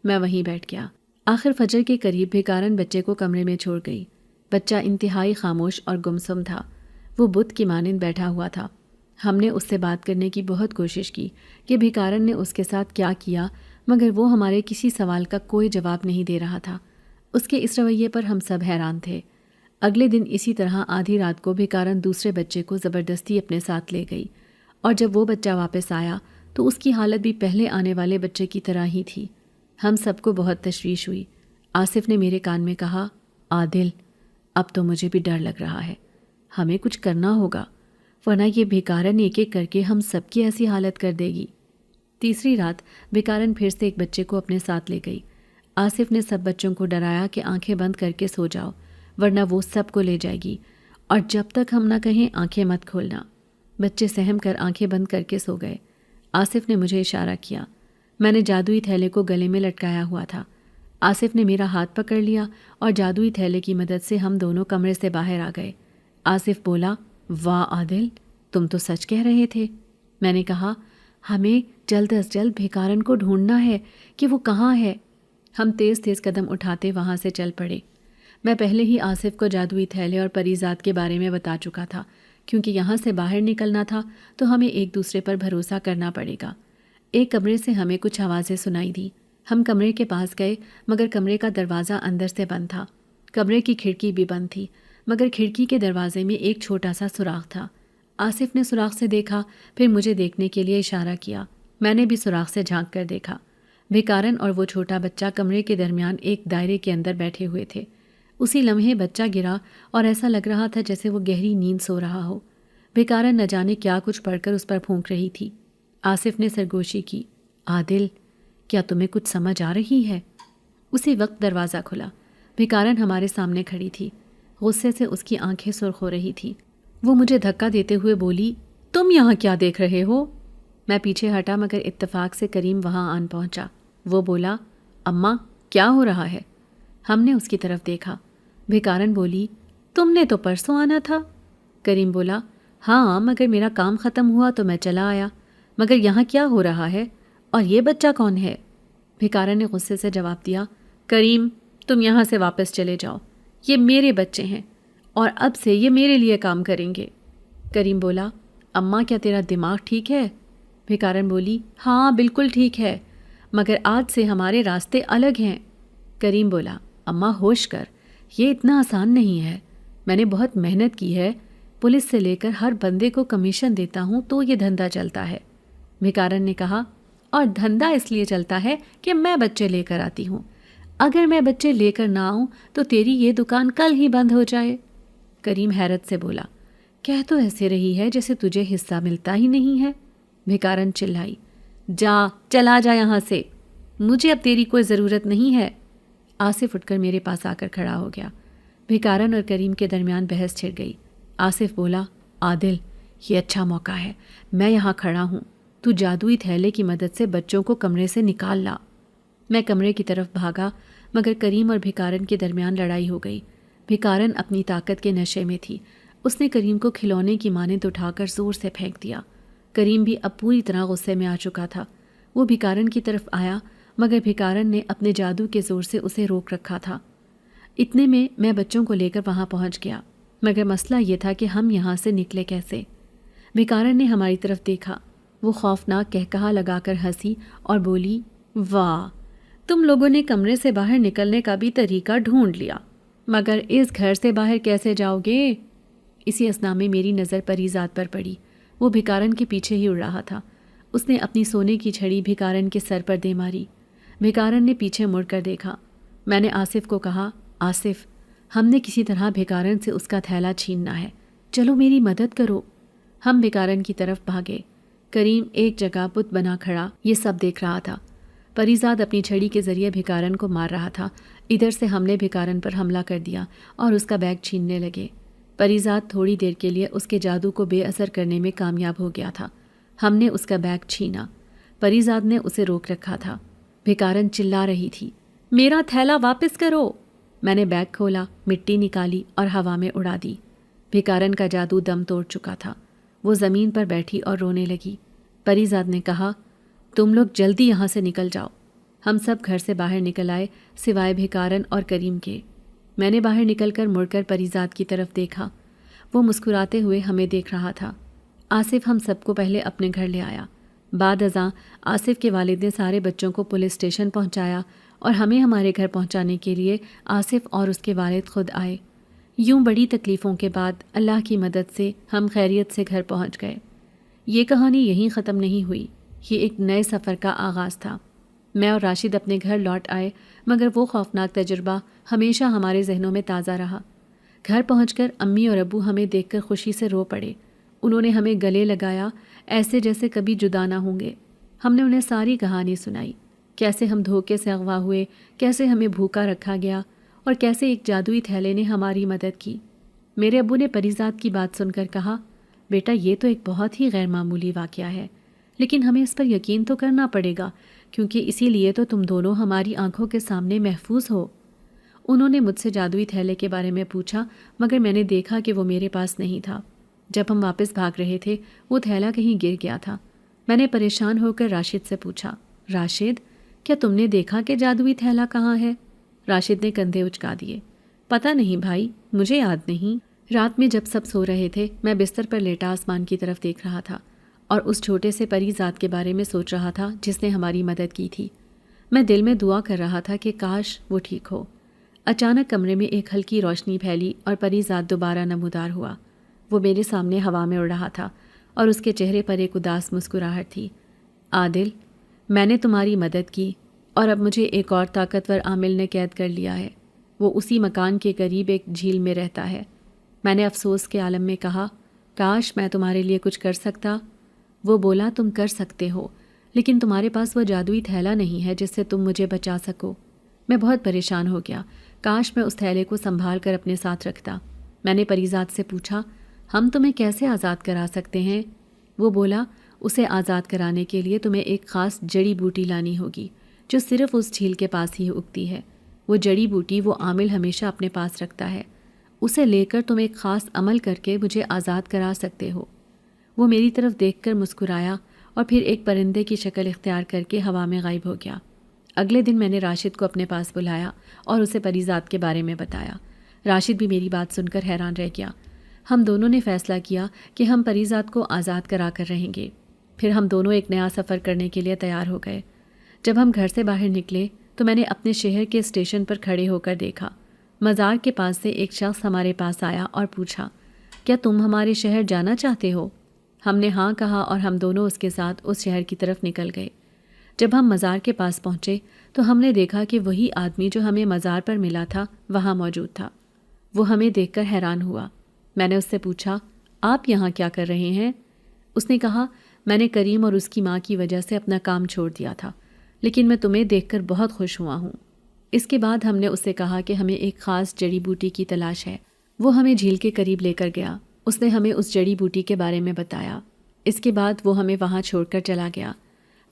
میں وہیں بیٹھ گیا۔ آخر فجر کے قریب بھکارن بچے کو کمرے میں چھوڑ گئی۔ بچہ انتہائی خاموش اور گمسم تھا۔ وہ بت کی مانند بیٹھا ہوا تھا۔ ہم نے اس سے بات کرنے کی بہت کوشش کی کہ بھکارن نے اس کے ساتھ کیا کیا، مگر وہ ہمارے کسی سوال کا کوئی جواب نہیں دے رہا تھا۔ اس کے اس رویے پر ہم سب حیران تھے۔ اگلے دن اسی طرح آدھی رات کو بھکارن دوسرے بچے کو زبردستی اپنے ساتھ لے گئی، اور جب وہ بچہ واپس آیا تو اس کی حالت بھی پہلے آنے والے بچے کی طرح ہی تھی۔ ہم سب کو بہت تشویش ہوئی۔ آصف نے میرے کان میں کہا، عادل، اب تو مجھے بھی ڈر لگ رہا ہے، ہمیں کچھ کرنا ہوگا، ورنہ یہ بھکارن ایک ایک کر کے ہم سب کی ایسی حالت کر دے گی۔ تیسری رات بھکارن پھر سے ایک بچے کو اپنے ساتھ لے گئی۔ آصف نے سب بچوں کو ڈرایا کہ آنکھیں بند کر کے سو جاؤ، ورنہ وہ سب کو لے جائے گی، اور جب تک ہم نہ کہیں آنکھیں مت کھولنا۔ بچے سہم کر آنکھیں بند کر کے سو گئے۔ آصف نے مجھے اشارہ کیا۔ میں نے جادوئی تھیلے کو گلے میں لٹکایا ہوا تھا۔ آصف نے میرا ہاتھ پکڑ لیا اور جادوئی تھیلے کی مدد سے ہم دونوں کمرے سے باہر آ گئے۔ آصف بولا، واہ عادل، تم تو سچ کہہ رہے تھے۔ میں نے کہا، ہمیں جلد از جلد بھیکارن کو ڈھونڈنا ہے کہ وہ کہاں ہے۔ ہم تیز تیز قدم اٹھاتے وہاں سے چل پڑے۔ میں پہلے ہی آصف کو جادوئی تھیلے اور پریزاد کے بارے میں بتا چکا تھا، کیونکہ یہاں سے باہر نکلنا تھا تو ہمیں ایک دوسرے پر بھروسہ کرنا پڑے گا۔ ایک کمرے سے ہمیں کچھ آوازیں سنائی دیں۔ ہم کمرے کے پاس گئے مگر کمرے کا دروازہ اندر سے بند تھا۔ کمرے کی کھڑکی بھی بند تھی مگر کھڑکی کے دروازے میں ایک چھوٹا سا سوراخ تھا۔ آصف نے سوراخ سے دیکھا، پھر مجھے دیکھنے کے لیے اشارہ کیا۔ میں نے بھی سوراخ سے جھانک کر دیکھا۔ بھیکارن اور وہ چھوٹا بچہ کمرے کے درمیان ایک دائرے کے اندر بیٹھے ہوئے تھے۔ اسی لمحے بچہ گرا اور ایسا لگ رہا تھا جیسے وہ گہری نیند سو رہا ہو۔ بھیکارن نہ جانے کیا کچھ پڑھ کر اس پر پھونک رہی تھی۔ آصف نے سرگوشی کی، عادل کیا تمہیں کچھ سمجھ آ رہی ہے؟ اسی وقت دروازہ کھلا۔ بھیکارن ہمارے سامنے کھڑی تھی۔ غصے سے اس کی آنکھیں سرخ ہو رہی تھی۔ وہ مجھے دھکا دیتے ہوئے بولی، تم یہاں کیا دیکھ رہے ہو؟ میں پیچھے ہٹا مگر اتفاق سے کریم وہاں آن پہنچا۔ وہ بولا، اماں کیا ہو رہا ہے؟ ہم نے اس کی طرف دیکھا۔ بھیکارن بولی، تم نے تو پرسوں آنا تھا۔ کریم بولا، ہاں مگر میرا کام ختم ہوا تو میں چلا آیا، مگر یہاں کیا ہو رہا ہے اور یہ بچہ کون ہے؟ بھیکارن نے غصے سے جواب دیا، کریم تم یہاں سے واپس چلے جاؤ، یہ میرے بچے ہیں اور اب سے یہ میرے لیے کام کریں گے۔ کریم بولا، اماں کیا تیرا دماغ ٹھیک ہے؟ بھیکارن بولی، ہاں بالکل ٹھیک ہے، مگر آج سے ہمارے راستے الگ ہیں۔ کریم بولا، اماں ہوش کر، یہ اتنا آسان نہیں ہے، میں نے بہت محنت کی ہے، پولیس سے لے کر ہر بندے کو کمیشن دیتا ہوں تو یہ دھندا چلتا ہے۔ بھیکارن نے کہا، اور دھندا اس لیے چلتا ہے کہ میں بچے لے کر آتی ہوں، اگر میں بچے لے کر نہ آؤں تو تیری یہ دکان کل ہی بند ہو جائے۔ کریم حیرت سے بولا، کہہ تو ایسے رہی ہے جیسے تجھے حصہ ملتا ہی نہیں ہے۔ بھیکارن چلائی، چلا جا یہاں سے، مجھے اب تیری کوئی ضرورت نہیں ہے۔ آصف اٹھ کر میرے پاس آ کر کھڑا ہو گیا۔ بھیکارن اور کریم کے درمیان بحث چھڑ گئی۔ آصف بولا، عادل یہ اچھا موقع ہے، میں یہاں کھڑا ہوں، تو جادوئی تھیلے کی مدد سے بچوں کو کمرے سے نکال لا۔ میں کمرے کی طرف بھاگا مگر کریم اور بھیکارن کے درمیان لڑائی ہو گئی۔ بھیکارن اپنی طاقت کے نشے میں تھی۔ اس نے کریم کو کھلونے کی مانند اٹھا کر زور سے پھینک دیا۔ کریم بھی اب پوری طرح غصے میں آ چکا تھا۔ وہ بھیکارن کی طرف آیا مگر بھیکارن نے اپنے جادو کے زور سے اسے روک رکھا تھا۔ اتنے میں بچوں کو لے کر وہاں پہنچ گیا، مگر مسئلہ یہ تھا کہ ہم یہاں سے نکلے کیسے؟ بھیکارن نے ہماری طرف دیکھا۔ وہ خوفناک کہکہا لگا کر ہنسی اور بولی، واہ، تم لوگوں نے کمرے سے باہر نکلنے کا بھی طریقہ ڈھونڈ لیا، مگر اس گھر سے باہر کیسے جاؤ گے؟ اسی اثنا میں میری نظر پریزاد پر پڑی۔ وہ بھیکارن کے پیچھے ہی اڑ رہا تھا۔ اس نے اپنی سونے کی چھڑی بھیکارن کے سر پر دے ماری۔ بھیکارن نے پیچھے مڑ کر دیکھا۔ میں نے آصف کو کہا، آصف ہم نے کسی طرح بھیکارن سے اس کا تھیلا چھیننا ہے، چلو میری مدد کرو۔ ہم بھیکارن کی طرف بھاگے۔ کریم ایک جگہ بت بنا کھڑا یہ سب دیکھ رہا تھا۔ پریزاد اپنی چھڑی کے ذریعے بھیکارن کو مار رہا تھا۔ ادھر سے ہم نے بھیکارن پر حملہ کر دیا اور اس کا بیگ چھیننے لگے۔ پریزاد تھوڑی دیر کے لیے اس کے جادو کو بے اثر کرنے میں کامیاب ہو گیا تھا۔ ہم نے اس کا بیگ چھینا۔ پریزاد نے اسے روک رکھا تھا۔ بھیکارن چلا رہی تھی، میرا تھیلا واپس کرو۔ میں نے بیگ کھولا، مٹی نکالی اور ہوا میں اڑا دی۔ بھیکارن کا جادو دم توڑ چکا تھا۔ وہ زمین پر بیٹھی اور رونے لگی۔ پریزاد نے کہا، تم لوگ جلدی یہاں سے نکل جاؤ۔ ہم سب گھر سے باہر نکل آئے سوائے بھیکارن اور کریم کے۔ میں نے باہر نکل کر مڑ کر پریزاد کی طرف دیکھا۔ وہ مسکراتے ہوئے ہمیں دیکھ رہا تھا۔ آصف ہم سب کو پہلے اپنے گھر لے آیا۔ بعد ازاں آصف کے والد نے سارے بچوں کو پولیس اسٹیشن پہنچایا اور ہمیں ہمارے گھر پہنچانے کے لیے آصف اور اس کے والد خود آئے۔ یوں بڑی تکلیفوں کے بعد اللہ کی مدد سے ہم خیریت سے گھر پہنچ گئے۔ یہ کہانی یہیں ختم نہیں ہوئی، یہ ایک نئے سفر کا آغاز تھا۔ میں اور راشد اپنے گھر لوٹ آئے مگر وہ خوفناک تجربہ ہمیشہ ہمارے ذہنوں میں تازہ رہا۔ گھر پہنچ کر امی اور ابو ہمیں دیکھ کر خوشی سے رو پڑے۔ انہوں نے ہمیں گلے لگایا ایسے جیسے کبھی جدا نہ ہوں گے۔ ہم نے انہیں ساری کہانی سنائی، کیسے ہم دھوکے سے اغوا ہوئے، کیسے ہمیں بھوکا رکھا گیا اور کیسے ایک جادوئی تھیلے نے ہماری مدد کی۔ میرے ابو نے پریزاد کی بات سن کر کہا، بیٹا یہ تو ایک بہت ہی غیر معمولی واقعہ ہے، لیکن ہمیں اس پر یقین تو کرنا پڑے گا کیونکہ اسی لیے تو تم دونوں ہماری آنکھوں کے سامنے محفوظ ہو۔ انہوں نے مجھ سے جادوئی تھیلے کے بارے میں پوچھا مگر میں نے دیکھا کہ وہ میرے پاس نہیں تھا۔ جب ہم واپس بھاگ رہے تھے وہ تھیلا کہیں گر گیا تھا۔ میں نے پریشان ہو کر راشد سے پوچھا، راشد کیا تم نے دیکھا کہ جادوئی تھیلا کہاں ہے؟ راشد نے کندھے اچکا دیے۔ پتہ نہیں بھائی، مجھے یاد نہیں۔ رات میں جب سب سو رہے تھے میں بستر پر لیٹا آسمان کی طرف دیکھ رہا تھا اور اس چھوٹے سے پری ذات کے بارے میں سوچ رہا تھا جس نے ہماری مدد کی تھی۔ میں دل میں دعا کر رہا تھا کہ کاش وہ ٹھیک ہو۔ اچانک کمرے میں ایک ہلکی روشنی پھیلی اور پری ذات دوبارہ نمودار ہوا۔ وہ میرے سامنے ہوا میں اڑ رہا تھا اور اس کے چہرے پر ایک اداس مسکراہٹ تھی۔ عادل، میں نے تمہاری مدد کی اور اب مجھے ایک اور طاقتور عامل نے قید کر لیا ہے۔ وہ اسی مکان کے قریب ایک جھیل میں رہتا ہے۔ میں نے افسوس کے عالم میں کہا، کاش میں تمہارے لیے کچھ کر سکتا۔ وہ بولا، تم کر سکتے ہو، لیکن تمہارے پاس وہ جادوئی تھیلا نہیں ہے جس سے تم مجھے بچا سکو۔ میں بہت پریشان ہو گیا۔ کاش میں اس تھیلے کو سنبھال کر اپنے ساتھ رکھتا۔ میں نے پری ذات سے پوچھا، ہم تمہیں کیسے آزاد کرا سکتے ہیں؟ وہ بولا، اسے آزاد کرانے کے لیے تمہیں ایک خاص جڑی بوٹی لانی ہوگی جو صرف اس جھیل کے پاس ہی اگتی ہے۔ وہ جڑی بوٹی وہ عامل ہمیشہ اپنے پاس رکھتا ہے۔ اسے لے کر تم ایک خاص عمل کر کے مجھے آزاد کرا سکتے ہو۔ وہ میری طرف دیکھ کر مسکرایا اور پھر ایک پرندے کی شکل اختیار کر کے ہوا میں غائب ہو گیا۔ اگلے دن میں نے راشد کو اپنے پاس بلایا اور اسے پری ذات کے بارے میں بتایا۔ راشد بھی میری بات سن کر حیران رہ گیا۔ ہم دونوں نے فیصلہ کیا کہ ہم پری ذات کو آزاد کرا کر رہیں گے۔ پھر ہم دونوں ایک نیا سفر کرنے کے لیے تیار ہو گئے۔ جب ہم گھر سے باہر نکلے تو میں نے اپنے شہر کے اسٹیشن پر کھڑے ہو کر دیکھا۔ مزار کے پاس سے ایک شخص ہمارے پاس آیا اور پوچھا، کیا تم ہمارے شہر جانا چاہتے ہو؟ ہم نے ہاں کہا اور ہم دونوں اس کے ساتھ اس شہر کی طرف نکل گئے۔ جب ہم مزار کے پاس پہنچے تو ہم نے دیکھا کہ وہی آدمی جو ہمیں مزار پر ملا تھا وہاں موجود تھا۔ وہ ہمیں دیکھ کر حیران ہوا۔ میں نے اس سے پوچھا، آپ یہاں کیا کر رہے ہیں؟ اس نے کہا، میں نے کریم اور اس کی ماں کی وجہ سے اپنا کام چھوڑ دیا تھا، لیکن میں تمہیں دیکھ کر بہت خوش ہوا ہوں۔ اس کے بعد ہم نے اس سے کہا کہ ہمیں ایک خاص جڑی بوٹی کی تلاش ہے۔ وہ ہمیں جھیل کے قریب لے کر گیا۔ اس نے ہمیں اس جڑی بوٹی کے بارے میں بتایا۔ اس کے بعد وہ ہمیں وہاں چھوڑ کر چلا گیا۔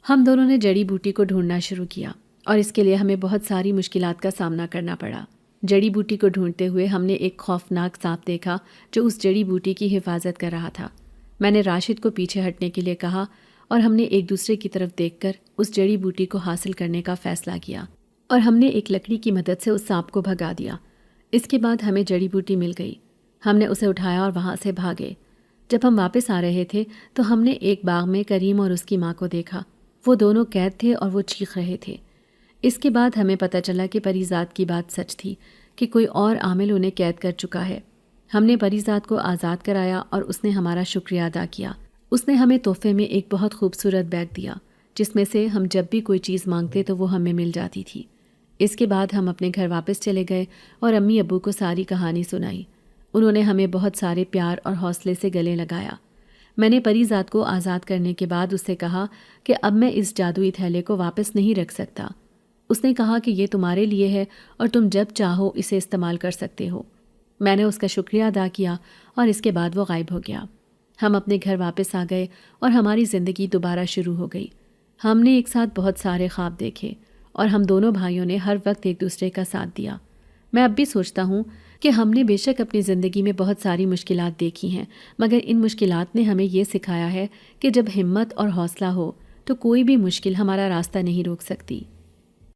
ہم دونوں نے جڑی بوٹی کو ڈھونڈنا شروع کیا اور اس کے لیے ہمیں بہت ساری مشکلات کا سامنا کرنا پڑا۔ جڑی بوٹی کو ڈھونڈتے ہوئے ہم نے ایک خوفناک سانپ دیکھا جو اس جڑی بوٹی کی حفاظت کر رہا تھا۔ میں نے راشد کو پیچھے ہٹنے کے لیے کہا اور ہم نے ایک دوسرے کی طرف دیکھ کر اس جڑی بوٹی کو حاصل کرنے کا فیصلہ کیا اور ہم نے ایک لکڑی کی مدد سے اس سانپ کو بھگا دیا۔ اس کے بعد ہمیں جڑی بوٹی مل گئی۔ ہم نے اسے اٹھایا اور وہاں سے بھاگے۔ جب ہم واپس آ رہے تھے تو ہم نے ایک باغ میں کریم اور اس کی ماں کو دیکھا۔ وہ دونوں قید تھے اور وہ چیخ رہے تھے۔ اس کے بعد ہمیں پتہ چلا کہ پری ذات کی بات سچ تھی کہ کوئی اور عامل انہیں قید کر چکا ہے۔ ہم نے پری ذات کو آزاد کرایا اور اس نے ہمارا شکریہ ادا کیا۔ اس نے ہمیں تحفے میں ایک بہت خوبصورت بیگ دیا جس میں سے ہم جب بھی کوئی چیز مانگتے تو وہ ہمیں مل جاتی تھی۔ اس کے بعد ہم اپنے گھر واپس چلے گئے اور امی ابو کو ساری کہانی سنائی۔ انہوں نے ہمیں بہت سارے پیار اور حوصلے سے گلے لگایا۔ میں نے پری ذات کو آزاد کرنے کے بعد اس سے کہا کہ اب میں اس جادوئی تھیلے کو واپس نہیں رکھ سکتا۔ اس نے کہا کہ یہ تمہارے لیے ہے اور تم جب چاہو اسے استعمال کر سکتے ہو۔ میں نے اس کا شکریہ ادا کیا اور اس کے بعد وہ غائب ہو گیا۔ ہم اپنے گھر واپس آ گئے اور ہماری زندگی دوبارہ شروع ہو گئی۔ ہم نے ایک ساتھ بہت سارے خواب دیکھے اور ہم دونوں بھائیوں نے ہر وقت ایک دوسرے کا ساتھ دیا۔ میں اب بھی سوچتا ہوں کہ ہم نے بے شک اپنی زندگی میں بہت ساری مشکلات دیکھی ہیں، مگر ان مشکلات نے ہمیں یہ سکھایا ہے کہ جب ہمت اور حوصلہ ہو تو کوئی بھی مشکل ہمارا راستہ نہیں روک سکتی۔